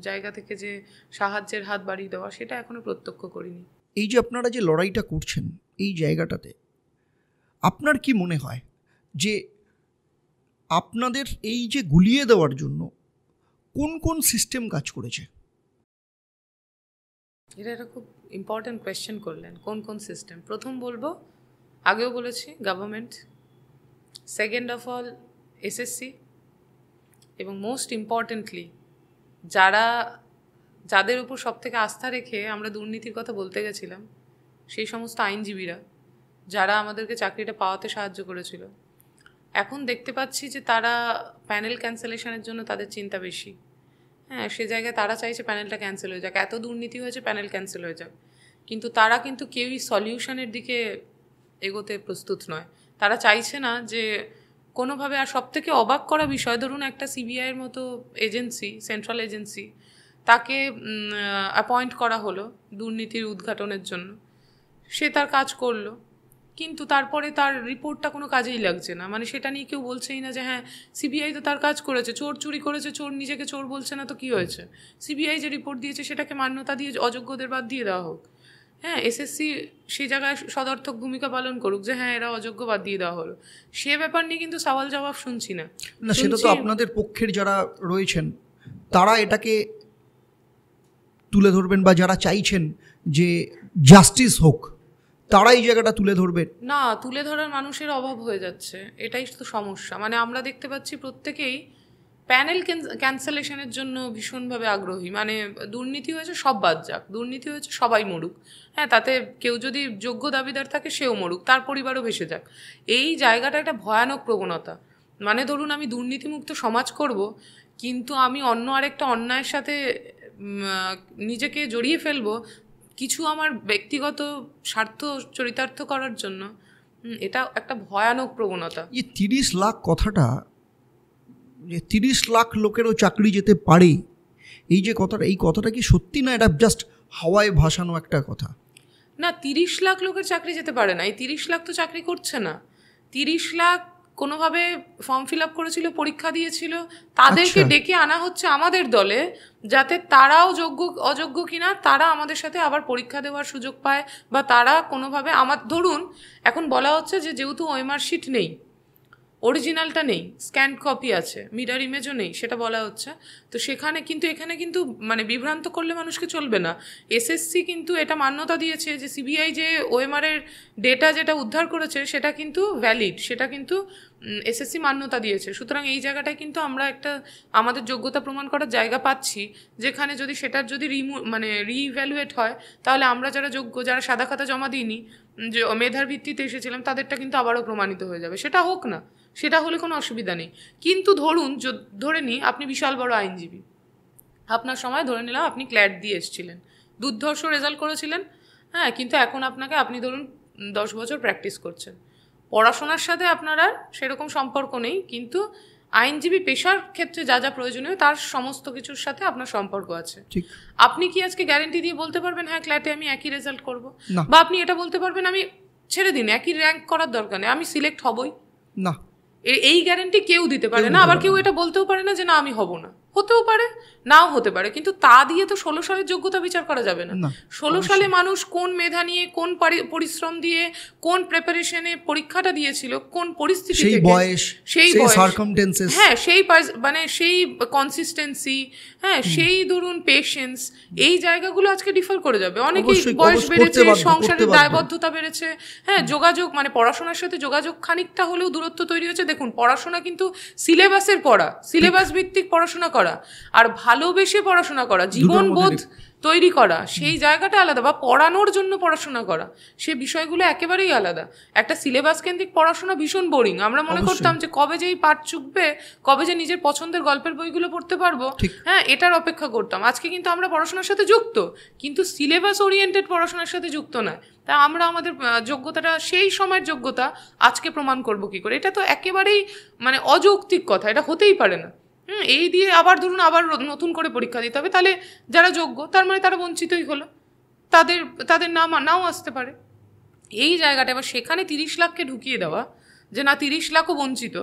জায়গা থেকে যে সাহায্যের হাত বাড়িয়ে দেওয়া, সেটা এখনো প্রত্যক্ষ করিনি। এই যে আপনারা যে লড়াইটা করছেন এই জায়গাটাতে, আপনার কি মনে হয় যে আপনাদের এই যে গুলিয়ে দেওয়ার জন্য কোন কোন সিস্টেম কাজ করেছে? এটা একটা খুব ইম্পর্ট্যান্ট কোয়েশ্চেন করলেন, কোন কোন সিস্টেম। প্রথম বলবো, আগেও বলেছি, government. Second of all SSC, এবং মোস্ট ইম্পর্টেন্টলি যাদের উপর সব থেকে আস্থা রেখে আমরা দুর্নীতির কথা বলতে গেছিলাম, সেই সমস্ত আইনজীবীরা যারা আমাদেরকে চাকরিটা পাওয়াতে সাহায্য করেছিল। এখন দেখতে পাচ্ছি যে তারা প্যানেল ক্যান্সেলেশনের জন্য তাদের চিন্তা বেশি। হ্যাঁ, সে জায়গায় তারা চাইছে প্যানেলটা ক্যান্সেল হয়ে যাক, এত দুর্নীতি হয়েছে, প্যানেল ক্যান্সেল হয়ে যাক। কিন্তু তারা কিন্তু কেউই সলিউশনের দিকে এগোতে প্রস্তুত নয়। তারা চাইছে না যে কোনোভাবে, আর সব থেকে অবাক করা বিষয়, ধরুন একটা সিবিআইয়ের মতো এজেন্সি, সেন্ট্রাল এজেন্সি, তাকে অ্যাপয়েন্ট করা হলো দুর্নীতির উদ্ঘাটনের জন্য, সে তার কাজ করলো, কিন্তু তারপরে তার রিপোর্টটা কোনো কাজেই লাগছে না। মানে সেটা নিয়ে কেউ বলছেই না যে হ্যাঁ সিবিআই তো তার কাজ করেছে, চোর চুরি করেছে, চোর নিজেকে চোর বলছে না তো কী হয়েছে, সিবিআই যে রিপোর্ট দিয়েছে সেটাকে মান্যতা দিয়ে অযোগ্যদের বাদ দিয়ে দেওয়া হোক। হ্যাঁ, এসএসসি সেই জায়গায় সদর্থক ভূমিকা পালন করুক যে হ্যাঁ এরা অযোগ্য, বাদ দিয়ে দেওয়া হলো। সে ব্যাপার নিয়ে কিন্তু সওয়াল জবাব শুনছি না। না, সেটা তো আপনাদের পক্ষের যারা রয়েছেন তারা এটাকে তুলে ধরবেন, বা যারা চাইছেন যে জাস্টিস হোক তারা এই জায়গাটা তুলে ধরবেন। না, তুলে ধরার মানুষের অভাব হয়ে যাচ্ছে, এটাই তো সমস্যা। মানে আমরা দেখতে পাচ্ছি প্রত্যেকেই প্যানেল ক্যান্সেলেশনের জন্য ভীষণভাবে আগ্রহী। মানে দুর্নীতি হয়েছে সব বাদ যাক, দুর্নীতি হয়েছে সবাই মরুক, হ্যাঁ, তাতে কেউ যদি যোগ্য দাবিদার থাকে সেও মরুক, তার পরিবারও ভেসে যাক। এই জায়গাটা একটা ভয়ানক প্রবণতা। মানে ধরুন আমি দুর্নীতিমুক্ত সমাজ করব, কিন্তু আমি অন্য আরেকটা অন্যায়ের সাথে নিজেকে জড়িয়ে ফেলবো কিছু আমার ব্যক্তিগত স্বার্থ চরিতার্থ করার জন্য। এটা একটা ভয়ানক প্রবণতা। এই 30 লাখ কথাটা, যে 30 লাখ লোকেরও চাকরি যেতে পারে, এই যে কথাটা, এই কথাটা কি সত্যি, না এটা জাস্ট হাওয়ায় ভাসানো একটা কথা? না, 30 লাখ লোকের চাকরি যেতে পারে না। এই 30 লাখ তো চাকরি করছে না। 30 লাখ কোনোভাবে ফর্ম ফিল আপ করেছিল, পরীক্ষা দিয়েছিল, তাদেরকে ডেকে আনা হচ্ছে আমাদের দলে, যাতে তারাও অযোগ্য কিনা তারা আমাদের সাথে আবার পরীক্ষা দেওয়ার সুযোগ পায়, বা তারা কোনোভাবে ধরুন এখন বলা হচ্ছে যে যেহেতু ওএমআর শিট নেই, অরিজিনালটা নেই, স্ক্যান কপি আছে, মিরর ইমেজও নেই, সেটা বলা হচ্ছে। তো সেখানে কিন্তু এখানে কিন্তু মানে বিভ্রান্ত করলে মানুষকে চলবে না। এসএসসি কিন্তু এটা মান্যতা দিয়েছে যে সিবিআই যে ওএমআরের ডেটা যেটা উদ্ধার করেছে সেটা কিন্তু ভ্যালিড, সেটা কিন্তু এসএসসি মান্যতা দিয়েছে। সুতরাং এই জায়গাটায় কিন্তু আমরা একটা আমাদের যোগ্যতা প্রমাণ করার জায়গা পাচ্ছি, যেখানে যদি সেটার যদি রিইভ্যালুয়েট হয়, তাহলে আমরা যারা যোগ্য, যারা সাদা খাতা জমা দিইনি, যে মেধার ভিত্তিতে এসেছিলাম, তাদেরটা কিন্তু আবারও প্রমাণিত হয়ে যাবে। সেটা হোক না, সেটা হলে কোনো অসুবিধা নেই। কিন্তু ধরুন ধরে নিই আপনি বিশাল বড় আইনজীবী, আপনার সময় ধরে নিলাম আপনি ক্ল্যাট দিয়ে এসেছিলেন, দুর্ধর্ষ রেজাল্ট করেছিলেন, হ্যাঁ, কিন্তু এখন আপনি ধরুন 10 বছর প্র্যাকটিস করছেন, পড়াশোনার সাথে আপনার আর সেরকম সম্পর্ক নেই, কিন্তু আইনজীবী পেশার ক্ষেত্রে যা যা প্রয়োজনীয় তার সমস্ত কিছুর সাথে আপনার সম্পর্ক আছে। আপনি কি আজকে গ্যারেন্টি দিয়ে বলতে পারবেন হ্যাঁ ক্ল্যাটে আমি একই রেজাল্ট করব? বা আপনি এটা বলতে পারবেন আমি ছেড়ে দিন, একই র্যাঙ্ক করার দরকার নেই, আমি সিলেক্ট হবই না? এই গ্যারেন্টি কেউ দিতে পারে না। আবার কেউ এটা বলতেও পারে না যে না আমি হব না, হতেও পারে, নাও হতে পারে, কিন্তু তা দিয়ে তো 16 সালের যোগ্যতা বিচার করা যাবে না। 16 সালে মানুষ কোন মেধা নিয়ে, কোন পরিশ্রম দিয়ে, কোন প্রিপারেশনে পরীক্ষাটা দিয়েছিল, কোন পরিস্থিতি থেকে, সেই সার্কামস্ট্যান্সেস, হ্যাঁ, সেই কনসিস্টেন্সি, হ্যাঁ, সেই ধরুন পেশেন্স, এই জায়গাগুলো আজকে ডিফার করে যাবে। অনেকেই বয়স বেড়েছে, সংসারের দায়বদ্ধতা বেড়েছে, হ্যাঁ, যোগাযোগ মানে পড়াশোনার সাথে যোগাযোগ খানিকটা হলেও দূরত্ব তৈরি হয়েছে। দেখুন, পড়াশোনা কিন্তু সিলেবাসের পড়া, সিলেবাস ভিত্তিক পড়াশোনা করা, আর ভালোবেসে পড়াশোনা করা, জীবনবোধ তৈরি করা সেই জায়গাটা আলাদা, বা পড়ানোর জন্য পড়াশোনা করা সে বিষয়গুলো একেবারেই আলাদা। একটা সিলেবাস কেন্দ্রিক পড়াশোনা ভীষণ বোরিং। আমরা মনে করতাম যে কবে যে এই পাঠ চুকবে, কবে যে নিজের পছন্দের গল্পের বইগুলো পড়তে পারবো, হ্যাঁ এটার অপেক্ষা করতাম। আজকে কিন্তু আমরা পড়াশোনার সাথে যুক্ত, কিন্তু সিলেবাস ওরিয়েন্টেড পড়াশোনার সাথে যুক্ত নয়। তা আমরা আমাদের যোগ্যতাটা, সেই সময়ের যোগ্যতা আজকে প্রমাণ করবো কি করে? এটা তো একেবারেই মানে অযৌক্তিক কথা, এটা হতেই পারে না। এই দিয়ে আবার ধরুন আবার নতুন করে পরীক্ষা দিতে হবে, তাহলে যারা যোগ্য তার মানে তারা বঞ্চিতই হলো, তাদের নাও আসতে পারে। এই জায়গাটা এবার সেখানে 30 লাখকে ঢুকিয়ে দেওয়া যে না 30 লাখও বঞ্চিত,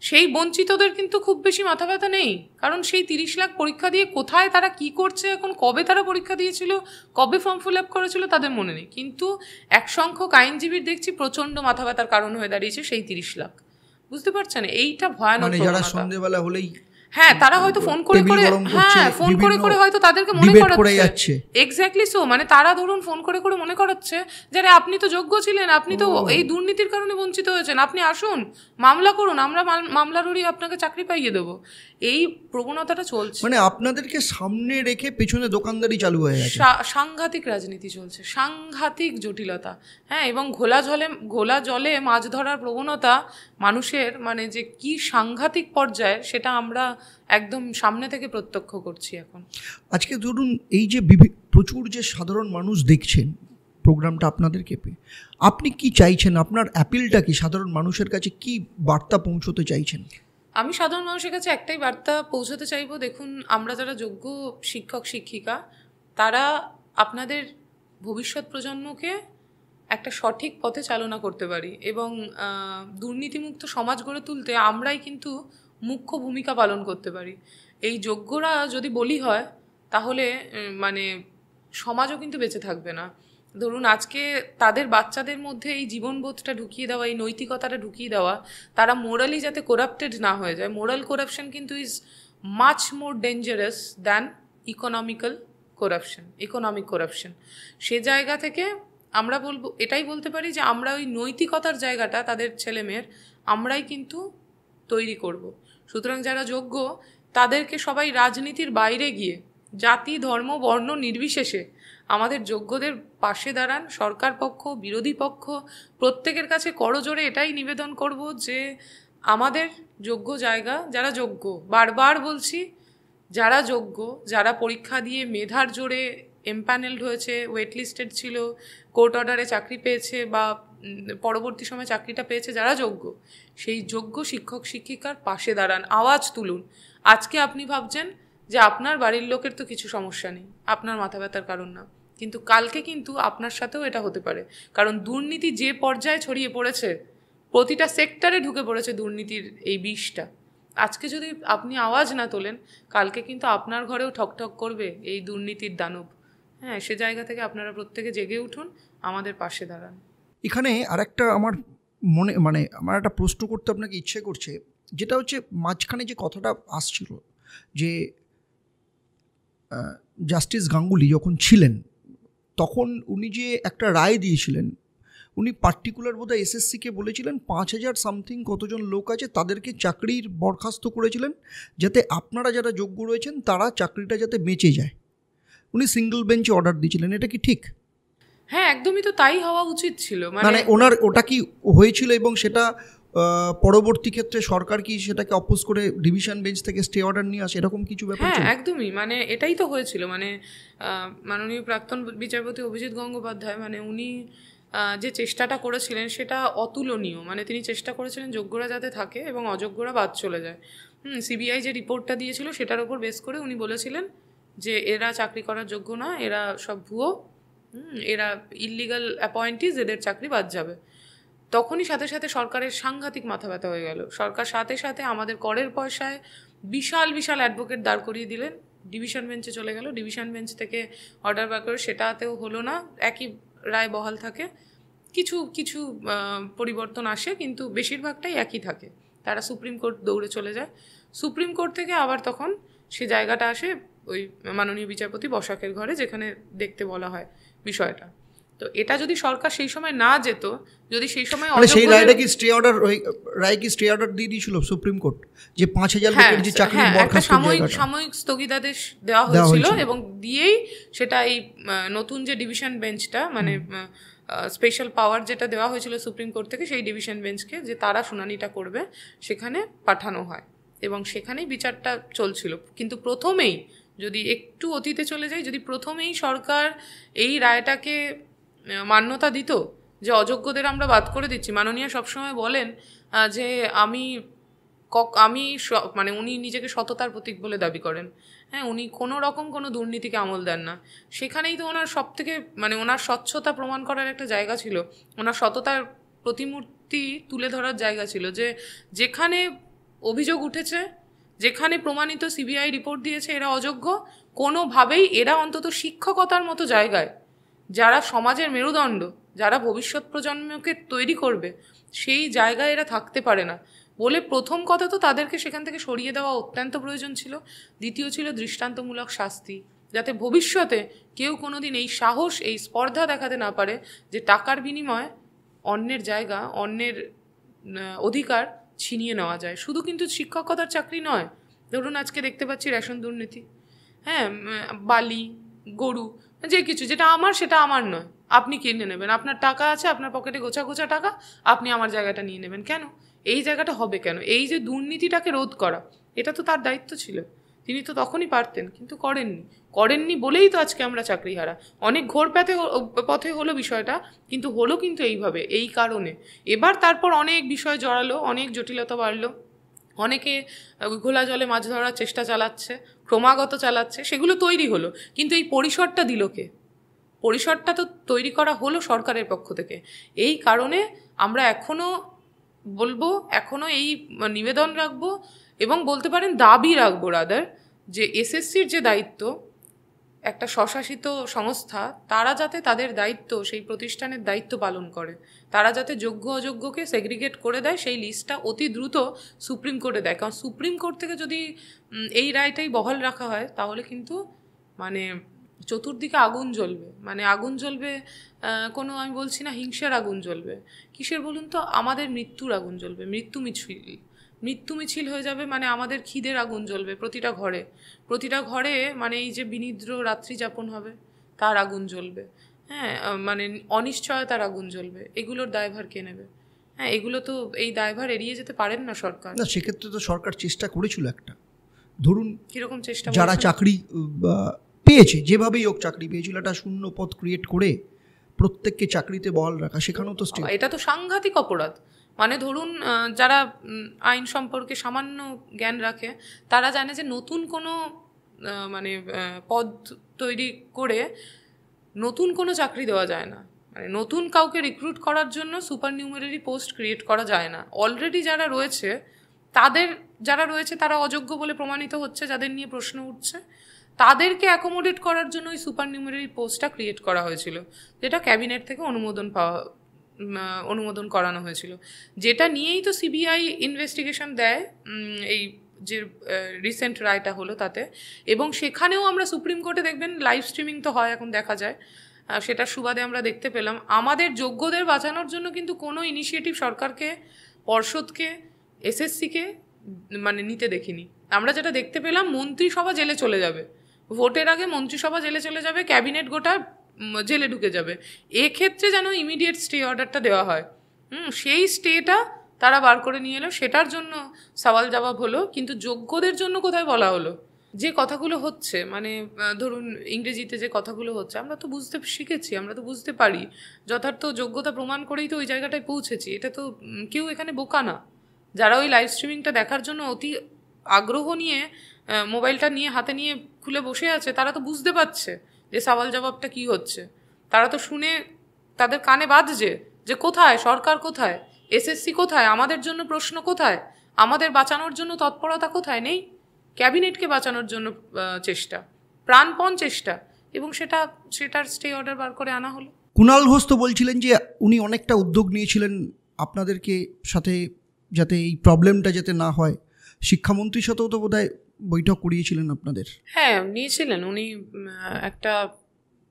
সেই বঞ্চিতদের কিন্তু খুব বেশি মাথা ব্যথা নেই, কারণ সেই 30 লাখ পরীক্ষা দিয়ে কোথায় তারা কি করছে, এখন কবে তারা পরীক্ষা দিয়েছিল, কবে ফর্ম ফিল আপ করেছিল তাদের মনে নেই। কিন্তু এক সংখ্যক আইনজীবীর দেখছি প্রচণ্ড মাথা ব্যথার কারণ হয়ে দাঁড়িয়েছে সেই 30 লাখ। বুঝতে পারছেন? এইটা ভয়ানক। যারা সন্ধ্যেবেলা হলেই হ্যাঁ তারা হয়তো ফোন করে হয়তো তাদেরকে মনে করাচ্ছে, এক্স্যাক্টলি সো, মানে তারা ধরুন ফোন করে মনে করাচ্ছে যে আপনি তো যোগ্য ছিলেন, আপনি তো এই দুর্নীতির কারণে বঞ্চিত হয়েছেন, আপনি আসুন মামলা করুন, আমরা মামলার ওরই আপনাকে চাকরি পাইয়ে দেবো। এই প্রবণতাটা চলছে, মানে আপনাদেরকে সামনে রেখে পেছনে দোকানদারি চালু হয়ে গেছে। সাংঘাতিক রাজনীতি চলছে, সাংঘাতিক জটিলতা। হ্যাঁ, এবং ঘোলা জলে মাছ ধরার প্রবণতা মানুষের, মানে যে কি সাংঘাতিক পর্যায়ে সেটা আমরা একদম সামনে থেকে প্রত্যক্ষ করছি এখন। আজকে ধরুন এই যে প্রচুর যে সাধারণ মানুষ দেখছেন প্রোগ্রামটা আপনাদেরকে পেয়ে, আপনি কি চাইছেন? আপনার অ্যাপিলটা কি সাধারণ মানুষের কাছে? কি বার্তা পৌঁছতে চাইছেন? আমি সাধারণ মানুষের কাছে একটাই বার্তা পৌঁছতে চাইবো, দেখুন আমরা যারা যোগ্য শিক্ষক শিক্ষিকা, তারা আপনাদের ভবিষ্যৎ প্রজন্মকে একটা সঠিক পথে চালনা করতে পারি, এবং দুর্নীতিমুক্ত সমাজ গড়ে তুলতে আমরাই কিন্তু মুখ্য ভূমিকা পালন করতে পারি। এই যোগ্যরা যদি বলি হয় তাহলে মানে সমাজও কিন্তু বেঁচে থাকবে না। ধরুন আজকে তাদের বাচ্চাদের মধ্যে এই জীবনবোধটা ঢুকিয়ে দেওয়া, এই নৈতিকতাটা ঢুকিয়ে দেওয়া, তারা মোরালি যাতে করাপ্টেড না হয়ে যায়। মোরাল করাপশন কিন্তু is much more dangerous than economic corruption. সে জায়গা থেকে আমরা এটাই বলতে পারি যে আমরা ওই নৈতিকতার জায়গাটা তাদের ছেলেমেয়ের আমরাই কিন্তু তৈরি করব। সুতরাং যারা যোগ্য তাদেরকে সবাই রাজনীতির বাইরে গিয়ে জাতি ধর্ম বর্ণ নির্বিশেষে আমাদের যোগ্যদের পাশে দাঁড়ান। সরকার পক্ষ বিরোধী পক্ষ প্রত্যেকের কাছে করজোড়ে এটাই নিবেদন করব যে আমাদের যোগ্য জায়গা, যারা যোগ্য, বারবার বলছি, যারা যোগ্য, যারা পরীক্ষা দিয়ে মেধার জোরে এমপ্যানেলড হয়েছে, ওয়েটলিস্টেড ছিল, কোর্ট অর্ডারে চাকরি পেয়েছে বা পরবর্তী সময় চাকরিটা পেয়েছে, যারা যোগ্য, সেই যোগ্য শিক্ষক শিক্ষিকার পাশে দাঁড়ান, আওয়াজ তুলুন। আজকে আপনি ভাবছেন যে আপনার বাড়ির লোকের তো কিছু সমস্যা নেই, আপনার মাথা ব্যথার কারণ না, কিন্তু কালকে কিন্তু আপনার সাথেও এটা হতে পারে। কারণ দুর্নীতি যে পর্যায়ে ছড়িয়ে পড়েছে, প্রতিটা সেক্টরে ঢুকে পড়েছে দুর্নীতির এই বিষটা। আজকে যদি আপনি আওয়াজ না তোলেন, কালকে কিন্তু আপনার ঘরেও ঠকঠক করবে এই দুর্নীতির দানব। হ্যাঁ, সে জায়গা থেকে আপনারা প্রত্যেকে জেগে উঠুন, আমাদের পাশে দাঁড়ান। এখানে আরেকটা আমার আমার একটা প্রশ্ন করতে আপনাকে ইচ্ছে করছে, যেটা হচ্ছে মাঝখানে যে কথাটা আসছিল যে জাস্টিস গাঙ্গুলি যখন ছিলেন তখন উনি যে একটা রায় দিয়েছিলেন, উনি পার্টিকুলার বোধহয় এসএসসিকে বলেছিলেন 5000 সামথিং কতজন লোক আছে তাদেরকে চাকরির বরখাস্ত করেছিলেন, যাতে আপনারা যারা যোগ্য রয়েছেন তারা চাকরিটা যাতে বেঁচে যায়। উনি সিঙ্গল বেঞ্চে অর্ডার দিয়েছিলেন, এটা কি ঠিক? হ্যাঁ, একদমই তো তাই হওয়া উচিত ছিল। মানে ওনার ওটা কি হয়েছিল, এবং সেটা পরবর্তী ক্ষেত্রে সরকার কি সেটাকে অপোজ করে ডিভিশন বেঞ্চ থেকে স্টে অর্ডার নিয়ে আসে, এরকম কিছু ব্যাপার? হ্যাঁ, একদমই, মানে এটাই তো হয়েছিল। মানে মাননীয় প্রাক্তন বিচারপতি অভিজিৎ গঙ্গোপাধ্যায়, মানে উনি যে চেষ্টাটা করেছিলেন সেটা অতুলনীয়। মানে তিনি চেষ্টা করেছিলেন যোগ্যরা যাতে থাকে এবং অযোগ্যরা বাদ চলে যায়। সিবিআই যে রিপোর্টটা দিয়েছিল সেটার উপর বেস করে উনি বলেছিলেন যে এরা চাকরি করার যোগ্য না, এরা সব ভুয়ো, এরা ইললিগাল অ্যাপয়েন্টিজ, এদের চাকরি বাদ যাবে। তখনই সাথে সাথে সরকারের সাংঘাতিক মাথা ব্যথা হয়ে গেল। সরকার সাথে সাথে আমাদের করের পয়সায় বিশাল বিশাল অ্যাডভোকেট দাঁড় করিয়ে দিলেন, ডিভিশন বেঞ্চে চলে গেল, ডিভিশন বেঞ্চ থেকে অর্ডার বার করে সেটাতেও হলো না, একই রায় বহাল থাকে। কিছু কিছু পরিবর্তন আসে, কিন্তু বেশিরভাগটাই একই থাকে। তারা সুপ্রিম কোর্ট দৌড়ে চলে যায়, সুপ্রিম কোর্ট থেকে আবার তখন সে জায়গাটা আসে ওই মাননীয় বিচারপতি বসাকের ঘরে, যেখানে দেখতে বলা হয় বিষয়টা। তো এটা যদি সরকার সেই সময় না যেত, যদি সেই সময় মানে সেই রায়টা কি স্টে অর্ডার, রায় কি স্টে অর্ডার দিয়ে দিয়েছিল সুপ্রিম কোর্ট যে 5,000 লোকের যে চাকরি বরখাস্ত, সাময়িক স্থগিতাদেশ দেওয়া হয়েছিল এবং দিয়েই সেটা এই নতুন যে ডিভিশন বেঞ্চটা, মানে স্পেশাল পাওয়ার যেটা দেওয়া হয়েছিল সুপ্রিম কোর্ট থেকে, সেই ডিভিশন বেঞ্চকে যে তারা শুনানিটা করবে সেখানে পাঠানো হয় এবং সেখানেই বিচারটা চলছিল। কিন্তু প্রথমেই যদি একটু অতীতে চলে যাই, যদি প্রথমেই সরকার এই রায়টাকে মান্যতা দিত যে অযোগ্যদের আমরা বাদ করে দিচ্ছি, মাননীয় সবসময় বলেন যে আমি মানে উনি নিজেকে সততার প্রতীক বলে দাবি করেন, হ্যাঁ, উনি কোনো রকম কোনো দুর্নীতিকে আমল দেন না। সেখানেই তো ওনার সব থেকে মানে ওনার স্বচ্ছতা প্রমাণ করার একটা জায়গা ছিল, ওনার সততার প্রতিমূর্তি তুলে ধরার জায়গা ছিল, যে যেখানে অভিযোগ উঠেছে, যেখানে প্রমাণিত সিবিআই রিপোর্ট দিয়েছে এরা অযোগ্য, কোনোভাবেই এরা অন্তত শিক্ষকতার মতো জায়গায়, যারা সমাজের মেরুদণ্ড, যারা ভবিষ্যৎ প্রজন্মকে তৈরি করবে, সেই জায়গায় এরা থাকতে পারে না বলে প্রথম কথা তো তাদেরকে সেখান থেকে সরিয়ে দেওয়া অত্যন্ত প্রয়োজন ছিল। দ্বিতীয় ছিল দৃষ্টান্তমূলক শাস্তি, যাতে ভবিষ্যতে কেউ কোনোদিন এই সাহস, এই স্পর্ধা দেখাতে না পারে যে টাকার বিনিময়ে অন্যের জায়গা, অন্যের অধিকার ছিনিয়ে নেওয়া যায়। শুধু কিন্তু শিক্ষকতার চাকরি নয়, ধরুন আজকে দেখতে পাচ্ছি রেশন দুর্নীতি, হ্যাঁ, বালি, গরু, যে কিছু যেটা আমার সেটা আমার নয়, আপনি কিনে নেবেন, আপনার টাকা আছে, আপনার পকেটে গোছা গোছা টাকা, আপনি আমার জায়গাটা নিয়ে নেবেন। কেন এই জায়গাটা হবে কেন? এই যে দুর্নীতিটাকে রোধ করা, এটা তো তার দায়িত্ব ছিল, তিনি তো তখনই পারতেন, কিন্তু করেননি বলেই তো আজকে আমরা চাকরিহারা। অনেক ঘোর পথে হলো বিষয়টা, কিন্তু হলো কিন্তু এইভাবে, এই কারণে। এবার তারপর অনেক বিষয় জড়ালো, অনেক জটিলতা বাড়লো, অনেকে ঘোলা জলে মাছ ধরার চেষ্টা চালাচ্ছে, ক্রমাগত চালাচ্ছে, সেগুলো তৈরি হলো, কিন্তু এই পরিসরটা দিল কে? পরিসরটা তো তৈরি করা হলো সরকারের পক্ষ থেকে। এই কারণে আমরা এখনো এই নিবেদন রাখবো এবং বলতে পারেন দাবি রাখবো রাদার, যে এসএসসির যে দায়িত্ব, একটা স্বশাসিত সংস্থা, তারা যাতে তাদের দায়িত্ব, সেই প্রতিষ্ঠানের দায়িত্ব পালন করে, তারা যাতে যোগ্য অযোগ্যকে সেগ্রিগেট করে দেয়, সেই লিস্টটা অতি দ্রুত সুপ্রিম কোর্টে দেয়। কারণ সুপ্রিম কোর্ট থেকে যদি এই রায়টাই বহাল রাখা হয়, তাহলে কিন্তু মানে চতুর্দিকে আগুন জ্বলবে, মানে আগুন জ্বলবে, কোনো আমি বলছি না হিংসার আগুন জ্বলবে, কিসের বলুন তো, আমাদের মৃত্যুর আগুন জ্বলবে, মৃত্যু মিছিল হয়ে যাবে, মানে আমাদের খিদের আগুন জ্বলবে প্রতিটা ঘরে, মানে এই যে বিনিদ্র রাত্রি যাপন হবে তার আগুন জ্বলবে, হ্যাঁ, মানে অনিশ্চয়তার আগুন জ্বলবে। এগুলোর দায়ভার কে নেবে? হ্যাঁ, এগুলো তো, এই দায়ভার এড়িয়ে যেতে পারেন না সরকার। না, সেক্ষেত্রে তো সরকার চেষ্টা করেছিল একটা, ধরুন কিরকম চেষ্টা? যারা চাকরি পেয়েছে, যেভাবেই হোক চাকরি পেয়েছিল, একটা শূন্য পদ ক্রিয়েট করে প্রত্যেককে চাকরিতে বহাল রাখা, সেখানেও তো এটা তো সাংঘাতিক অপরাধ। মানে ধরুন যারা আইন সম্পর্কে সামান্য জ্ঞান রাখে, তারা জানে যে নতুন কোনো মানে পদ তৈরি করে নতুন কোনো চাকরি দেওয়া যায় না, মানে নতুন কাউকে রিক্রুট করার জন্য সুপার নিউমেরারি পোস্ট ক্রিয়েট করা যায় না। অলরেডি যারা রয়েছে তারা অযোগ্য বলে প্রমাণিত হচ্ছে, যাদের নিয়ে প্রশ্ন উঠছে, তাদেরকে অ্যাকোমোডেট করার জন্য ওই সুপার নিউমেরারি পোস্টটা ক্রিয়েট করা হয়েছিল, যেটা ক্যাবিনেট থেকে অনুমোদন করানো হয়েছিল, যেটা নিয়েই তো সিবিআই ইনভেস্টিগেশন দেয় এই যে রিসেন্ট রায়টা হলো তাতে। এবং সেখানেও আমরা সুপ্রিম কোর্টে দেখবেন লাইভ স্ট্রিমিং তো হয়, এখন দেখা যায়, সেটা সুবাদে আমরা দেখতে পেলাম। আমাদের যোগ্যদের বাঁচানোর জন্য কিন্তু কোনো ইনিশিয়েটিভ সরকারকে, পর্ষদকে, এসএসসিকে মানে নিতে দেখিনি। আমরা যেটা দেখতে পেলাম, মন্ত্রিসভা জেলে চলে যাবে, ভোটের আগে মন্ত্রিসভা জেলে চলে যাবে, ক্যাবিনেট গোটা জেলে ঢুকে যাবে। এক্ষেত্রে যেন ইমিডিয়েট স্টে অর্ডারটা দেওয়া হয়, সেই স্টেটা তারা বার করে নিয়ে এলো, সেটার জন্য সওয়াল জবাব হলো। কিন্তু যোগ্যদের জন্য কোথায় বলা হলো? যে কথাগুলো হচ্ছে, মানে ধরুন ইংরেজিতে যে কথাগুলো হচ্ছে, আমরা তো বুঝতে শিখেছি, আমরা তো বুঝতে পারি, যথার্থ যোগ্যতা প্রমাণ করেই তো ওই জায়গাটায় পৌঁছেছি। এটা তো কেউ এখানে বোকা না। যারা ওই লাইভ স্ট্রিমিংটা দেখার জন্য অতি আগ্রহ নিয়ে মোবাইলটা নিয়ে হাতে নিয়ে খুলে বসে আছে, তারা তো বুঝতে পারছে যে সওয়াল জবাবটা কি হচ্ছে। তারা তো শুনে তাদের কানে বাজছে যে কোথায় সরকার, কোথায় এসএসসি, কোথায় আমাদের জন্য প্রশ্ন, কোথায় আমাদের বাঁচানোর জন্য তৎপরতা, কোথায় নেই ক্যাবিনেটকে বাঁচানোর জন্য চেষ্টা, প্রাণপণ চেষ্টা, এবং সেটার স্টে অর্ডার বার করে আনা হলো। কুণাল ঘোষ তো বলছিলেন যে উনি অনেকটা উদ্যোগ নিয়েছিলেন আপনাদেরকে সাথে, যাতে এই প্রবলেমটা যাতে না হয়। শিক্ষামন্ত্রীর সাথেও তো বোধহয় বৈঠক করিয়েছিলেন আপনাদের। হ্যাঁ, নিয়েছিলেন উনি, একটা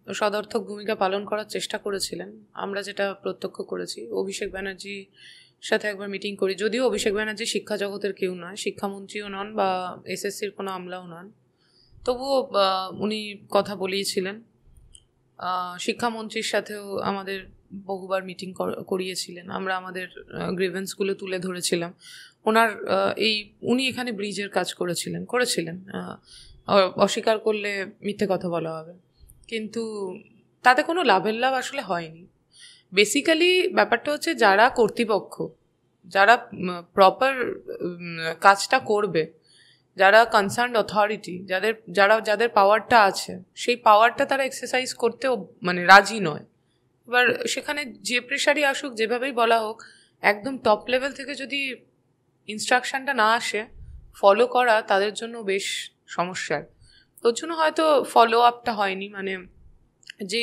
সদর্থক ভূমিকা পালন করার চেষ্টা করেছিলেন। আমরা যেটা প্রত্যক্ষ করেছি, অভিষেক ব্যানার্জির সাথে একবার মিটিং করি, যদিও অভিষেক ব্যানার্জি শিক্ষা জগতের কেউ নয়, শিক্ষামন্ত্রীও নন বা এসএসসির কোনো আমলাও নন, তবুও উনি কথা বলিয়েছিলেন। শিক্ষামন্ত্রীর সাথেও আমাদের বহুবার মিটিং করিয়েছিলেন, আমরা আমাদের গ্রিভেন্সগুলো তুলে ধরেছিলাম। উনি এখানে ব্রিজের কাজ করেছিলেন, অস্বীকার করলে মিথ্যে কথা বলা হবে, কিন্তু তাতে কোনো লাভের লাভ আসলে হয়নি। বেসিক্যালি ব্যাপারটা হচ্ছে যারা কর্তৃপক্ষ, যারা প্রপার কাজটা করবে, যারা কনসার্নড অথরিটি, যাদের পাওয়ারটা আছে, সেই পাওয়ারটা তারা এক্সারসাইজ করতেও রাজি নয়। এবার সেখানে যে প্রেশারই আসুক, যেভাবেই বলা হোক, একদম টপ লেভেল থেকে যদি ইনস্ট্রাকশনটা না আসে, ফলো করা তাদের জন্য বেশ সমস্যার। তোর জন্য হয়তো ফলো আপটা হয়নি, যে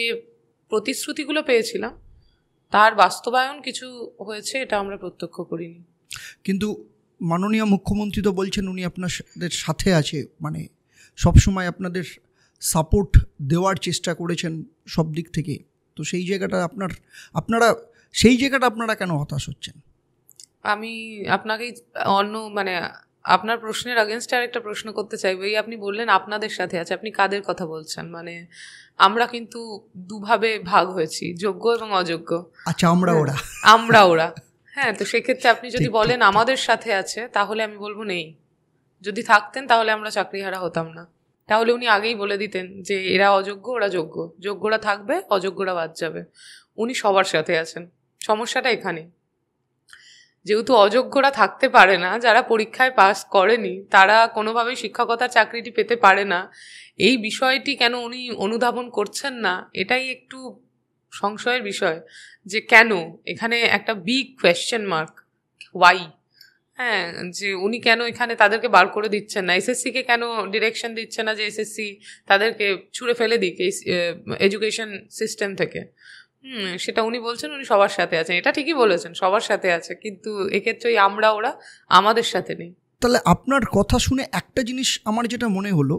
প্রতিশ্রুতিগুলো পেয়েছিলাম তার বাস্তবায়ন কিছু হয়েছে, এটা আমরা প্রত্যক্ষ করিনি। কিন্তু মাননীয় মুখ্যমন্ত্রী তো বলছেন উনি আপনাদের সাথে আছে, সবসময় আপনাদের সাপোর্ট দেওয়ার চেষ্টা করেছেন সব দিক থেকে। তো সেই জায়গাটা আপনারা কেন হতাশ হচ্ছেন? আমি আপনাকেই আপনার প্রশ্নের আগেনস্টে আরেকটা প্রশ্ন করতে চাইবো। এই আপনি বললেন আপনাদের সাথে আছে, আপনি কাদের কথা বলছেন? আমরা কিন্তু দুভাবে ভাগ হয়েছি, যোগ্য এবং অযোগ্য। আচ্ছা, আমরা ওরা হ্যাঁ, তো সেক্ষেত্রে আপনি যদি বলেন আমাদের সাথে আছে, তাহলে আমি বলবো নেই। যদি থাকতেন তাহলে আমরা চাকরিহারা হতাম না। তাহলে উনি আগেই বলে দিতেন যে এরা অযোগ্য, ওরা যোগ্য, যোগ্যরা থাকবে, অযোগ্যরা বাদ যাবে। উনি সবার সাথে আছেন। সমস্যাটা এখানে, যেহেতু অযোগ্যরা থাকতে পারে না, যারা পরীক্ষায় পাস করেনি, তারা কোনোভাবেই শিক্ষকতার চাকরিটি পেতে পারে না। এই বিষয়টি কেন উনি অনুধাবন করছেন না, এটাই একটু সংশয়ের বিষয়, যে কেন এখানে একটা বিগ কোয়েশ্চেন মার্ক, ওয়াই। হ্যাঁ, যে উনি কেন এখানে তাদেরকে বার করে দিচ্ছেন না, এসএসসিকে কেন ডিরেকশন দিচ্ছে না যে এসএসসি তাদেরকে ছুঁড়ে ফেলে দিক এই এডুকেশন সিস্টেম থেকে। সেটা উনি বলছেন উনি সবার সাথে আছেন, এটা ঠিকই বলেছেন, সবার সাথে আছে, কিন্তু এক্ষেত্রে ওরা আমাদের সাথে নেই। তাহলে আপনার কথা শুনে একটা জিনিস আমার যেটা মনে হলো,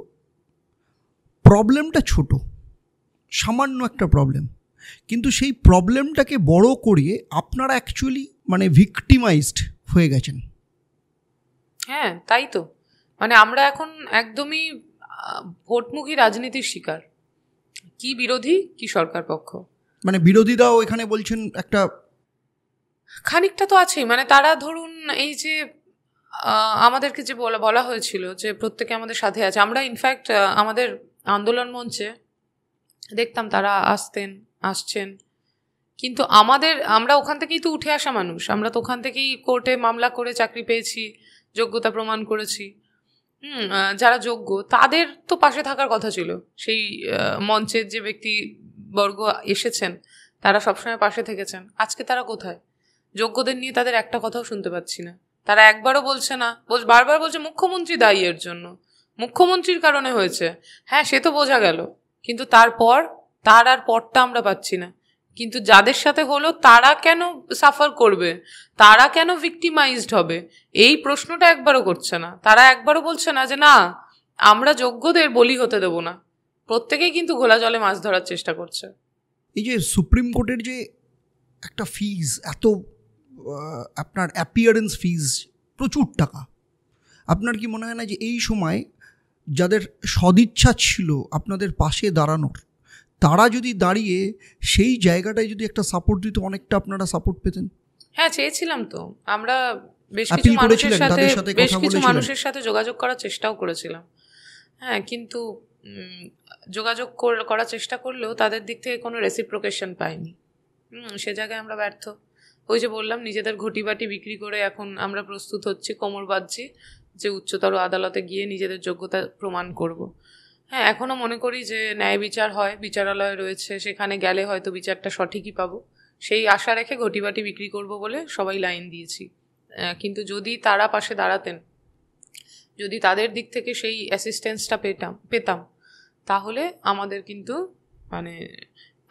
প্রবলেমটা ছোট, সামান্য একটা প্রবলেম, কিন্তু সেই প্রবলেমটাকে বড় করিয়ে আপনারা অ্যাকচুয়ালি ভিকটিমাইজড হয়ে গেছেন। হ্যাঁ, তাই তো। আমরা এখন একদমই ভোটমুখী রাজনীতির শিকার, কি বিরোধী কি সরকার পক্ষ। বিরোধীরাও এখানে বলছেন একটা খানিকটা তো আছেই। তারা ধরুন এই যে আমাদেরকে যে বলা হয়েছিল যে প্রত্যেকে আমাদের সাথে আছে, আমরা ইনফ্যাক্ট আমাদের আন্দোলন মঞ্চে দেখতাম তারা আসছেন, কিন্তু আমরা ওখান থেকেই তো উঠে আসা মানুষ, আমরা তো ওখান থেকেই কোর্টে মামলা করে চাকরি পেয়েছি, যোগ্যতা প্রমাণ করেছি। যারা যোগ্য তাদের তো পাশে থাকার কথা ছিল। সেই মঞ্চের যে ব্যক্তিবর্গ এসেছেন তারা সবসময় পাশে থেকেছেন। আজকে তারা কোথায়? যোগ্যদের নিয়ে তাদের একটা কথাও শুনতে পাচ্ছি না। তারা একবারও বলছে না, বারবার বলছে মুখ্যমন্ত্রী দায়ী এর জন্য, মুখ্যমন্ত্রীর কারণে হয়েছে। হ্যাঁ, সে তো বোঝা গেল, কিন্তু তার পরটা আমরা পাচ্ছি না। কিন্তু যাদের সাথে হলো তারা কেন সাফার করবে, তারা কেন ভিকটিমাইজড হবে, এই প্রশ্নটা একবারও করছে না। তারা একবারও বলছে না যে না, আমরা যোগ্যদের বলি হতে দেব না। প্রত্যেকেই কিন্তু ঘোলা জলে মাছ ধরার চেষ্টা করছে। এই যে সুপ্রিম কোর্টের যে একটা ফিজ, এত আপনার অ্যাপিয়ারেন্স ফিজ প্রচুর টাকা, আপনার কি মনে হয় না যে এই সময় যাদের সদিচ্ছা ছিল আপনাদের পাশে দাঁড়ানোর, তারা যদি দাঁড়িয়ে সেই জায়গাটায় যদি একটা সাপোর্ট দিত, অনেকটা আপনারা সাপোর্ট পেতেন? হ্যাঁ, চেয়েছিলাম তো। আমরা বেশ কিছু মানুষের সাথে যোগাযোগ করার চেষ্টাও করেছিলাম। হ্যাঁ, কিন্তু যোগাযোগ করার চেষ্টা করলেও তাদের দিক থেকে কোনো রেসিপ্রোকেশন পাইনি। সে জায়গায় আমরা ব্যর্থ। ওই যে বললাম, নিজেদের ঘটিবাটি বিক্রি করে এখন আমরা প্রস্তুত হচ্ছি, কোমর বাঁধছি যে উচ্চতর আদালতে গিয়ে নিজেদের যোগ্যতা প্রমাণ করব। হ্যাঁ, এখনও মনে করি যে ন্যায় বিচার হয়, বিচারালয় রয়েছে, সেখানে গেলে হয়তো বিচারটা সঠিকই পাবো, সেই আশা রেখে ঘটিবাটি বিক্রি করব বলে সবাই লাইন দিয়েছি। কিন্তু যদি তারা পাশে দাঁড়াতেন, যদি তাদের দিক থেকে সেই অ্যাসিস্ট্যান্সটা পেতাম, তাহলে আমাদের কিন্তু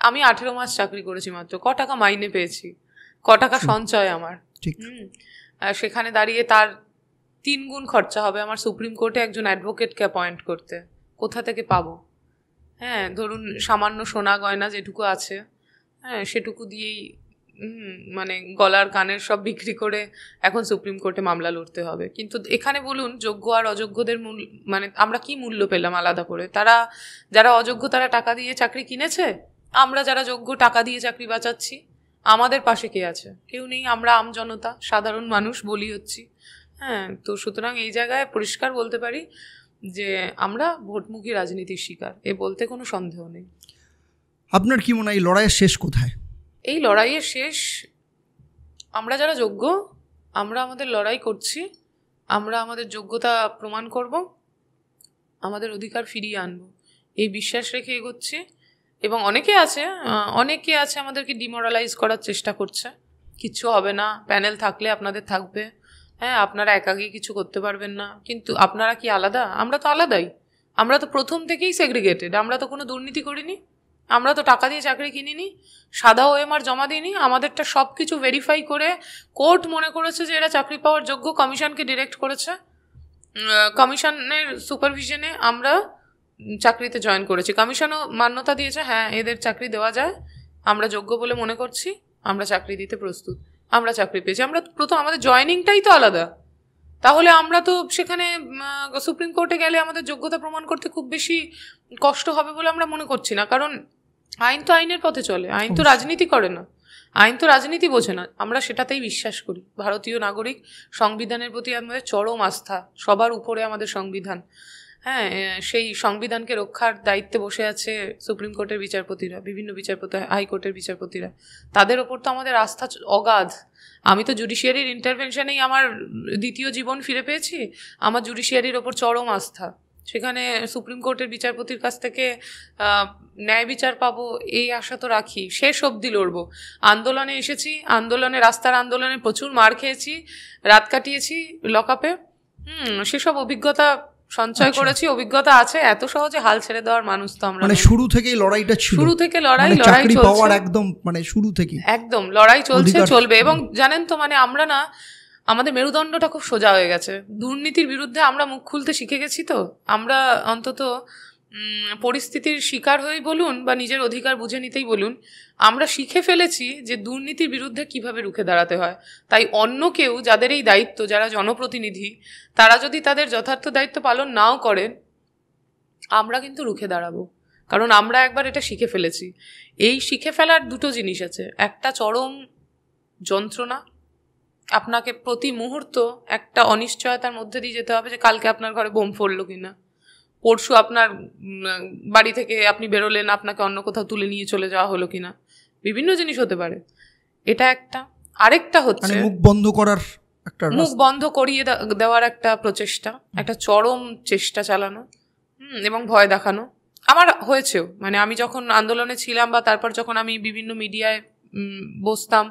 আমি 18 মাস চাকরি করেছি, মাত্র ক টাকা মাইনে পেয়েছি, ক টাকা সঞ্চয় আমার। সেখানে দাঁড়িয়ে তার 3 গুণ খরচা হবে আমার সুপ্রিম কোর্টে একজন অ্যাডভোকেটকে অ্যাপয়েন্ট করতে, কোথা থেকে পাবো? হ্যাঁ, ধরুন সামান্য সোনা গয়না যেটুকু আছে, হ্যাঁ, সেটুকু দিয়েই মানে গলার কানের সব বিক্রি করে এখন সুপ্রিম কোর্টে মামলা লড়তে হবে। কিন্তু এখানে বলুন যোগ্য আর অযোগ্যদের মানে আমরা কি মূল্য পেলাম আলাদা করে? যারা অযোগ্য তারা টাকা দিয়ে চাকরি কিনেছে, আমরা যারা যোগ্য টাকা দিয়ে চাকরি বাঁচাচ্ছি। আমাদের পাশে কে আছে? কেউ নেই। আমরা আম জনতা, সাধারণ মানুষ বলি হচ্ছি। হ্যাঁ, তো সুতরাং এই জায়গায় পরিষ্কার বলতে পারি যে আমরা ভোটমুখী রাজনীতির শিকার, এ বলতে কোনো সন্দেহ নেই। আপনার কি মনে হয় এই লড়াইয়ের শেষ কোথায়? এই লড়াইয়ের শেষ, আমরা যারা যোগ্য, আমরা আমাদের লড়াই করছি, আমরা আমাদের যোগ্যতা প্রমাণ করব, আমাদের অধিকার ফিরিয়ে আনবো, এই বিশ্বাস রেখে এগোচ্ছি। এবং অনেকে আছে আমাদেরকে ডিমোরালাইজ করার চেষ্টা করছে, কিচ্ছু হবে না, প্যানেল থাকলে আপনাদের থাকবে, হ্যাঁ আপনারা একাকী কিছু করতে পারবেন না। কিন্তু আপনারা কি আলাদা? আমরা তো আলাদাই। আমরা তো প্রথম থেকেই সেগ্রিগেটেড। আমরা তো কোনো দুর্নীতি করিনি, আমরা তো টাকা দিয়ে চাকরি কিনিনি, সাদা ওএমআর জমা দিইনি। আমাদেরটা সব কিছু ভেরিফাই করে কোর্ট মনে করেছে যে এরা চাকরি পাওয়ার যোগ্য, কমিশনকে ডিরেক্ট করেছে, কমিশনের সুপারভিশনে আমরা চাকরিতে জয়েন করেছি, কমিশনও মান্যতা দিয়েছে, হ্যাঁ এদের চাকরি দেওয়া যায়, আমরা যোগ্য বলে মনে করছি, আমরা চাকরি দিতে প্রস্তুত, আমরা চাকরি পেয়েছি। আমরা প্রথম, আমাদের জয়েনিংটাই তো আলাদা। তাহলে আমরা তো সেখানে সুপ্রিম কোর্টে গেলে আমাদের যোগ্যতা প্রমাণ করতে খুব বেশি কষ্ট হবে বলে আমরা মনে করছি না। কারণ আইন তো আইনের পথে চলে, আইন তো রাজনীতি করে না, আইন তো রাজনীতি বোঝে না। আমরা সেটাতেই বিশ্বাস করি, ভারতীয় নাগরিক, সংবিধানের প্রতি আমাদের চরম আস্থা, সবার উপরে আমাদের সংবিধান। হ্যাঁ, সেই সংবিধানকে রক্ষার দায়িত্বে বসে আছে সুপ্রিম কোর্টের বিচারপতিরা, বিভিন্ন বিচারপতি, হাইকোর্টের বিচারপতিরা, তাদের ওপর তো আমাদের আস্থা অগাধ। আমি তো জুডিশিয়ারির ইন্টারভেনশনেই আমার দ্বিতীয় জীবন ফিরে পেয়েছি, আমার জুডিশিয়ারির ওপর চরম আস্থা। সেখানে সুপ্রিম কোর্টের বিচারপতির কাছ থেকে ন্যায় বিচার পাবো এই আশা তো রাখি, শেষ অবধি লড়বো। আন্দোলনে এসেছি, রাস্তার আন্দোলনে প্রচুর মার খেয়েছি, রাত কাটিয়েছি লকআপে, সেসব অভিজ্ঞতা সঞ্চয় করেছি, অভিজ্ঞতা আছে। এত সহজে হাল ছেড়ে দেওয়ার মানুষ তো আমরা, মানে শুরু থেকেই লড়াইটা ছিল, শুরু থেকে লড়াই চাকরি চলছে পাওয়ার একদম, মানে শুরু থেকে একদম লড়াই চলছে, চলবে। এবং জানেন তো, মানে আমরা না, আমাদের মেরুদণ্ডটা খুব সোজা হয়ে গেছে। দুর্নীতির বিরুদ্ধে আমরা মুখ খুলতে শিখে গেছি। তো আমরা অন্তত পরিস্থিতির শিকার হয়েই বলুন বা নিজের অধিকার বুঝে নিতেই বলুন, আমরা শিখে ফেলেছি যে দুর্নীতির বিরুদ্ধে কিভাবে রুখে দাঁড়াতে হয়। তাই অন্য কেউ, যাদের এই দায়িত্ব, যারা জনপ্রতিনিধি, তারা যদি তাদের যথার্থ দায়িত্ব পালন নাও করেন, আমরা কিন্তু রুখে দাঁড়াবো। কারণ আমরা একবার এটা শিখে ফেলেছি। এই শিখে ফেলার দুটো জিনিস আছে, একটা চরম যন্ত্রণা, আপনাকে প্রতি মুহূর্ত একটা অনিশ্চয়তার মধ্যে দিয়ে যেতে হবে যে কালকে আপনার ঘরে বোম পড়লো কিনা, পরশু আপনার বাড়ি থেকে আপনি বেরোলেন, আপনাকে অন্য কোথাও তুলে নিয়ে চলে যাওয়া হলো কিনা, বিভিন্ন জিনিস হতে পারে। এটা একটা। আরেকটা হচ্ছে মুখ বন্ধ করার, মুখ বন্ধ করিয়ে দেওয়ার একটা প্রচেষ্টা, একটা চরম চেষ্টা চালানো, এবং ভয় দেখানো। আমার হয়েছেও, মানে আমি যখন আন্দোলনে ছিলাম বা তারপর যখন আমি বিভিন্ন মিডিয়ায় বসতাম,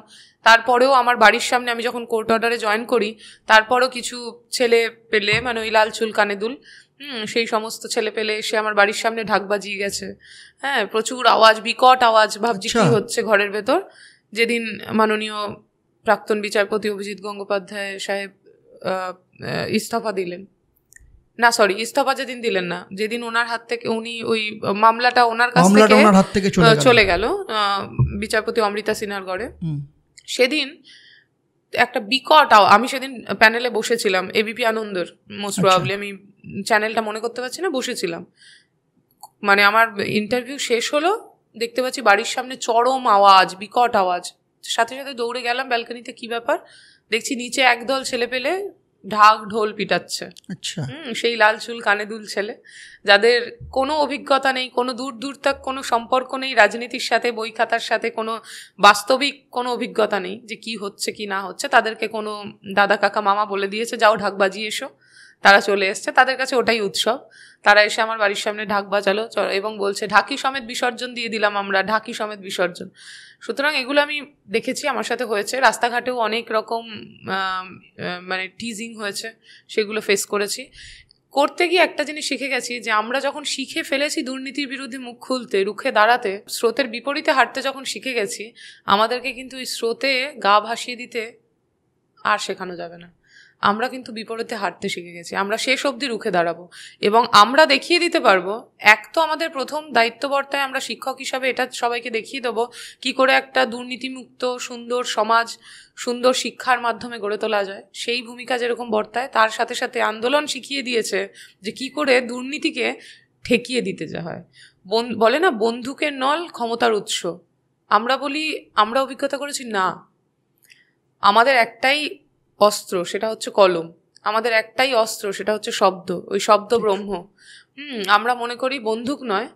তারপরেও আমার বাড়ির সামনে, আমি যখন কোর্ট অর্ডারে জয়েন করি, তারপরও কিছু ছেলে পেলে, মানে ওই লাল চুল কানে দুল, সেই সমস্ত ছেলে পেলে এসে আমার বাড়ির সামনে ঢাক বাজিয়ে গেছে। হ্যাঁ, প্রচুর আওয়াজ, বিকট আওয়াজ, ভাবছি কি হচ্ছে ঘরের ভেতর। যেদিন মাননীয় প্রাক্তন বিচারপতি অভিজিৎ গঙ্গোপাধ্যায় সাহেব ইস্তফা দিলেন, না সরি, ইস্তফা যেদিন দিলেন না, যেদিন ওনার হাত থেকে, উনি ওই মামলাটা ওনার কাছ থেকে চলে গেল বিচারপতি অমৃতা সিনহার ঘরে, সেদিন একটা বিকট আমি সেদিন প্যানেলে বসেছিলাম, এবিপি আনন্দর, মোস্ট প্রবাবলি, আমি চ্যানেলটা মনে করতে পারছি না, বসেছিলাম। মানে আমার ইন্টারভিউ শেষ হলো, দেখতে পাচ্ছি বাড়ির সামনে চরম আওয়াজ, বিকট আওয়াজ। সাথে সাথে দৌড়ে গেলাম ব্যালকনিতে, কি ব্যাপার দেখছি, নিচে একদল ছেলে পেলে ঢাক ঢোল পিটাচ্ছে। সেই লাল চুল কানে দুল ছেলে, যাদের কোনো অভিজ্ঞতা নেই, কোনো দূর তক কোনো সম্পর্ক নেই রাজনীতির সাথে, বই খাতার সাথে কোনো বাস্তবিক কোনো অভিজ্ঞতা নেই যে কি হচ্ছে কি না হচ্ছে। তাদেরকে কোনো দাদা কাকা মামা বলে দিয়েছে যাও ঢাক বাজিয়ে এসো, তারা চলে এসছে, তাদের কাছে ওটাই উৎসব। তারা এসে আমার বাড়ির সামনে ঢাক বাজালো এবং বলছে ঢাকি সমেত বিসর্জন দিয়ে দিলাম আমরা, ঢাকি সমেত বিসর্জন। সুতরাং এগুলো আমি দেখেছি, আমার সাথে হয়েছে। রাস্তাঘাটেও অনেক রকম মানে টিজিং হয়েছে, সেগুলো ফেস করেছি। করতে গিয়ে একটা জিনিস শিখে গেছি, যে আমরা যখন শিখে ফেলেছি দুর্নীতির বিরুদ্ধে মুখ খুলতে, রুখে দাঁড়াতে, স্রোতের বিপরীতে হাঁটতে যখন শিখে গেছি, আমাদেরকে কিন্তু এই স্রোতে গা ভাসিয়ে দিতে আর শেখানো যাবে না। আমরা কিন্তু বিপরীতে হাঁটতে শিখে গেছি। আমরা শেষ অবধি রুখে দাঁড়াবো এবং আমরা দেখিয়ে দিতে পারবো। এক তো আমাদের প্রথম দায়িত্ববর্তায় আমরা শিক্ষক হিসাবে এটা সবাইকে দেখিয়ে দেবো কি করে একটা দুর্নীতিমুক্ত সুন্দর সমাজ, সুন্দর শিক্ষার মাধ্যমে গড়ে তোলা যায়। সেই ভূমিকা যেরকম বর্তায়, তার সাথে সাথে আন্দোলন শিখিয়ে দিয়েছে যে কি করে দুর্নীতিকে ঠেকিয়ে দিতে যা হয়। বলে না বন্দুকের নল ক্ষমতার উৎস। আমরা বলি, আমরা অভিজ্ঞতা করেছি না, আমাদের একটাই অস্ত্র, সেটা হচ্ছে কলম। আমাদের একটাই অস্ত্র, সেটা হচ্ছে শব্দ, ওই শব্দ ব্রহ্ম। আমরা মনে করি বন্দুক নয়,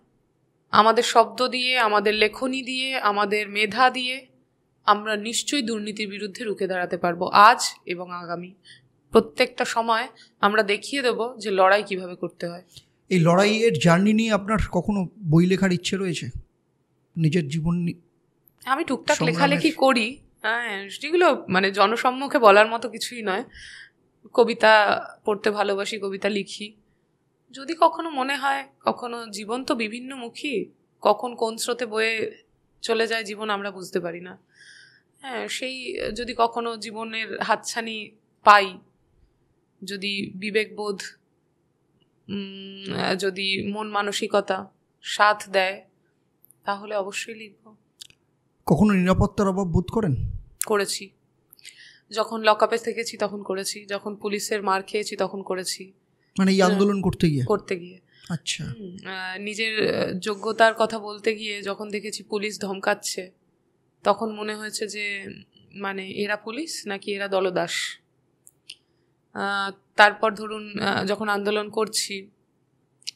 আমাদের শব্দ দিয়ে, আমাদের লেখনী দিয়ে, আমাদের মেধা দিয়ে আমরা নিশ্চয়ই দুর্নীতির বিরুদ্ধে রুখে দাঁড়াতে পারবো। আজ এবং আগামী প্রত্যেকটা সময় আমরা দেখিয়ে দেবো যে লড়াই কিভাবে করতে হয়। এই লড়াইয়ের জার্নি নিয়ে আপনার কখনো বই লেখার ইচ্ছে রয়েছে? নিজের জীবন আমি টুকটাক লেখালেখি করি, হ্যাঁ, যেগুলো মানে জনসম্মুখে বলার মতো কিছুই নয়। কবিতা পড়তে ভালোবাসি, কবিতা লিখি। যদি কখনো মনে হয়, কখনো জীবন তো বিভিন্নমুখী, কখন কোন স্রোতে বয়ে চলে যায় জীবন আমরা বুঝতে পারি না। হ্যাঁ, সেই যদি কখনো জীবনের হাতছানি পাই, যদি বিবেকবোধ, যদি মন মানসিকতা সাথ দেয়, তাহলে অবশ্যই লিখব। কখনো নিরাপত্তার অভাব বোধ করেন? করেছি। যখন লকআপে থেকেছি তখন করেছি, যখন পুলিশের মার খেয়েছি তখন করেছি। মানে এই আন্দোলন করতে গিয়ে? আচ্ছা। নিজের যোগ্যতার কথা বলতে গিয়ে যখন দেখেছি পুলিশ ধমকাচ্ছে, তখন মনে হয়েছে যে মানে এরা পুলিশ নাকি এরা দলদাস। তারপর ধরুন যখন আন্দোলন করছি,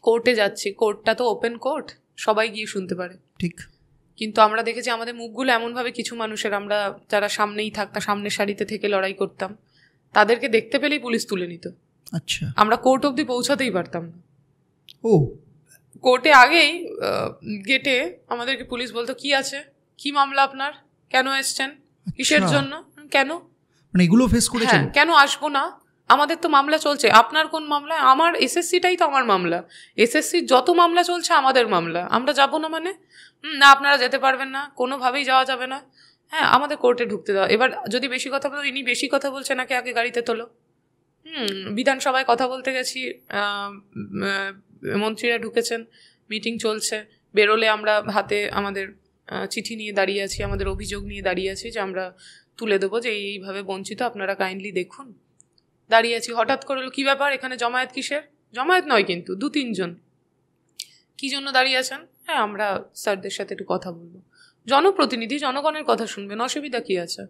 কোর্টে যাচ্ছি, কোর্টটা তো ওপেন কোর্ট, সবাই গিয়ে শুনতে পারে, ঠিক। কিন্তু আমরা দেখেছি আমাদের মুখগুলো এমনভাবে কিছু মানুষের, আমরা যারা সামনেই থাকতাম, সামনের সারিতে থেকে লড়াই করতাম, তাদেরকে দেখতে পেলেই পুলিশ তুলে নিত। আচ্ছা। আমরা কোর্ট অবধি পৌঁছাতেই পারতাম না। ও, কোর্টে আগেই গেটে আমাদেরকে পুলিশ বলতো কি আছে, কি মামলা আপনার, কেন এসছেন, কিসের জন্য, কেন, মানে এগুলো ফেস করেছেন? কেন আসবো না, আমাদের তো মামলা চলছে। আপনার কোন মামলা? আমার এসএসসিটাই তো আমার মামলা, এসএসসির যত মামলা চলছে আমাদের মামলা, আমরা যাবো না মানে? না, আপনারা যেতে পারবেন না, কোনোভাবেই যাওয়া যাবে না। হ্যাঁ, আমাদের কোর্টে ঢুকতে দেওয়া। এবার যদি বেশি কথা বলো, ইনি বেশি কথা বলছে নাকি, আগে গাড়িতে তোলো। বিধানসভায় কথা বলতে গেছি, মন্ত্রীরা ঢুকেছেন, মিটিং চলছে, বেরোলে আমরা হাতে আমাদের চিঠি নিয়ে দাঁড়িয়ে আছি, আমাদের অভিযোগ নিয়ে দাঁড়িয়ে আছি যে আমরা তুলে দেবো যে এইভাবে বঞ্চিত, আপনারা কাইন্ডলি দেখুন। দাঁড়িয়ে আছি, হঠাৎ করে কি ব্যাপার, এখানে জমায়েত কিসের? জমায়েত নয় কিন্তু, 2-3 জন। কি জন্য দাঁড়িয়ে আছেন? হ্যাঁ, আমরা স্যারদের সাথে একটু কথা বলবো। জনপ্রতিনিধি, জনগণের কথা শুনবেন, অসুবিধা কি আছে?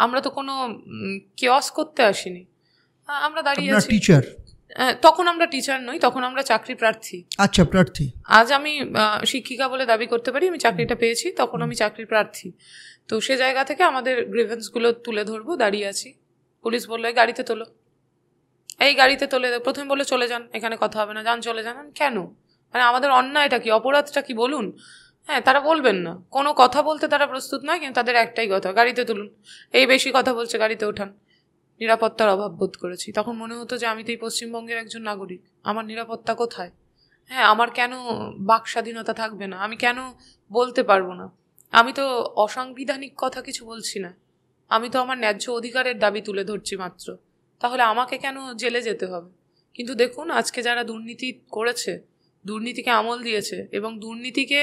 আমরা তো কোনো কেওয়াস করতে আসিনি। আমরা দাঁড়িয়ে আছি। টিচার? তখন আমরা টিচার নই, তখন আমরা চাকরি প্রার্থী। আচ্ছা, প্রার্থী। আজ আমি শিক্ষিকা বলে দাবি করতে পারি, আমি চাকরিটা পেয়েছি, তখন আমি চাকরি প্রার্থী। তো সে জায়গা থেকে আমাদের গ্রিভেন্সগুলো তুলে ধরবো, দাঁড়িয়ে আছি। পুলিশ বললো গাড়িতে তোলো। এই গাড়িতে তোলে, প্রথমে বলে চলে যান, এখানে কথা হবে না, যান চলে যান। কেন? মানে আমাদের অন্যায়টা কি, অপরাধটা কি বলুন? হ্যাঁ, তারা বলবেন না, কোনো কথা বলতে তারা প্রস্তুত নয়, কিন্তু তাদের একটাই কথা, গাড়িতে তুলুন। এই বেশি কথা বলছে, গাড়িতে ওঠান। নিরাপত্তার অভাব বোধ করেছি। তখন মনে হতো যে আমি তো এই পশ্চিমবঙ্গের একজন নাগরিক, আমার নিরাপত্তা কোথায়? হ্যাঁ, আমার কেন বাক স্বাধীনতা থাকবে না? আমি কেন বলতে পারবো না? আমি তো অসাংবিধানিক কথা কিছু বলছি না, আমি তো আমার ন্যায্য অধিকারের দাবি তুলে ধরছি মাত্র। তাহলে আমাকে কেন জেলে যেতে হবে? কিন্তু দেখুন, আজকে যারা দুর্নীতি করেছে, দুর্নীতিকে আমল দিয়েছে এবং দুর্নীতিকে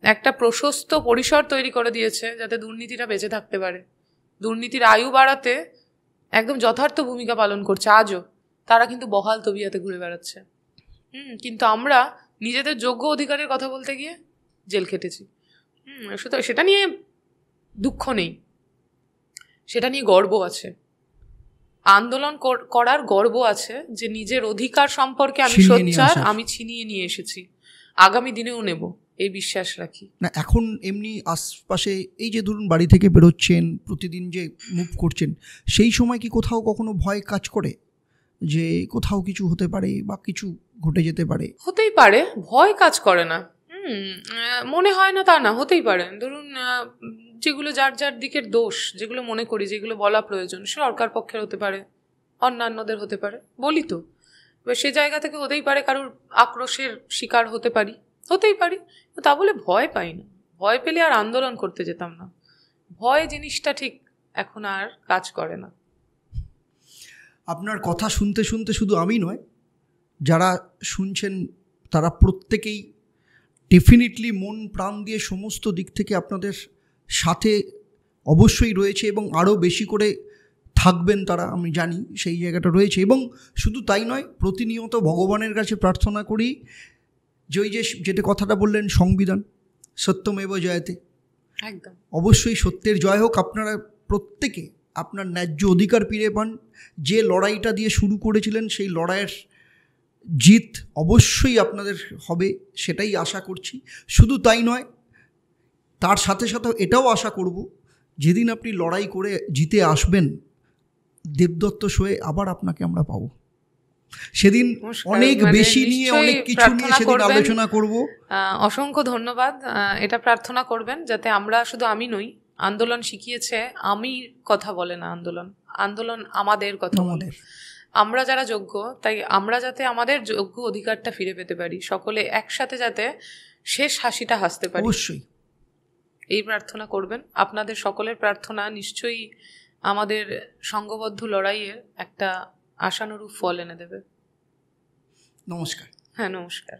একটা প্রশস্ত পরিসর তৈরি করে দিয়েছে যাতে দুর্নীতিটা বেঁচে থাকতে পারে, দুর্নীতির আয়ু বাড়াতে একদম যথার্থ ভূমিকা পালন করছে আজও, তারা কিন্তু বহাল তবিয়াতে ঘুরে বেড়াচ্ছে। কিন্তু আমরা নিজেদের যোগ্য অধিকারের কথা বলতে গিয়ে জেল খেটেছি। সুতরাং সেটা নিয়ে দুঃখ নেই, সেটা নিয়ে গর্ব আছে, আন্দোলন করার গর্ব আছে যে নিজের অধিকার সম্পর্কে আমি সোচ্চার, আমি ছিনিয়ে নিয়ে এসেছি, আগামী দিনেও নেব, এই বিশ্বাস রাখি। না, এখন এমনি আশপাশে এই যে ধরুন বাড়ি থেকে বেরোচ্ছেন, প্রতিদিন যে মুভ করছেন, সেই সময় কি কোথাও কখনো ভয় কাজ করে যে কোথাও কিছু হতে পারে বা কিছু ঘটে যেতে পারে? হতেই পারে, ভয় কাজ করে না, মনে হয় না তা না, হতেই পারে। ধরুন যেগুলো যার যার দিকের দোষ, যেগুলো মনে করি, যেগুলো বলা প্রয়োজন, সরকার পক্ষের হতে পারে, অন্যান্যদের হতে পারে, বলি তো। এবার সে জায়গা থেকে হতেই পারে কারোর আক্রোশের শিকার হতে পারি, হতেই পারি, তা বলে ভয় পাই না। ভয় পেলে আর আন্দোলন করতে যেতাম না। ভয় জিনিসটা ঠিক এখন আর কাজ করে না। আপনার কথা শুনতে শুনতে শুধু আমি নয়, যারা শুনছেন তারা প্রত্যেকেই ডেফিনেটলি মন প্রাণ দিয়ে সমস্ত দিক থেকে আপনাদের সাথে অবশ্যই রয়েছে এবং আরও বেশি করে থাকবেন তারা, আমি জানি সেই জায়গাটা রয়েছে। এবং শুধু তাই নয়, প্রতিনিয়ত ভগবানের কাছে প্রার্থনা করি যে ওই যে যেটা কথাটা বললেন, সংবিধান সত্যমেব জয়তে, একদম অবশ্যই সত্যের জয় হোক। আপনারা প্রত্যেকে আপনার ন্যায্য অধিকার ফিরে পান। যে লড়াইটা দিয়ে শুরু করেছিলেন সেই লড়াইয়ের জিত অবশ্যই আপনাদের হবে, সেটাই আশা করছি। শুধু তাই নয়, তার সাথে সাথে এটাও আশা করব, যেদিন আপনি লড়াই করে জিতে আসবেন দেবদত্ত শোয়ে আবার আপনাকে আমরা পাবো। সেদিন অনেক বেশি নিয়ে অনেক কিছু নিয়ে সেদিন আলোচনা করব। অসংখ্য ধন্যবাদ। এটা প্রার্থনা করবেন যাতে আমরা, শুধু আমি নই, আন্দোলন শিখিয়েছে আমি কথা বলে না, আন্দোলন আমাদের কথা বলে। আমরা যারা যোগ্য, তাই আমরা যাতে আমাদের যোগ্য অধিকারটা ফিরে পেতে পারি, সকলে একসাথে যাতে শেষ হাসিটা হাসতে পারি, অবশ্যই এই প্রার্থনা করবেন। আপনাদের সকলের প্রার্থনা নিশ্চয়ই আমাদের সংঘবদ্ধ লড়াইয়ের একটা আশানুরূপ ফল এনে দেবে। নমস্কার। হ্যাঁ, নমস্কার।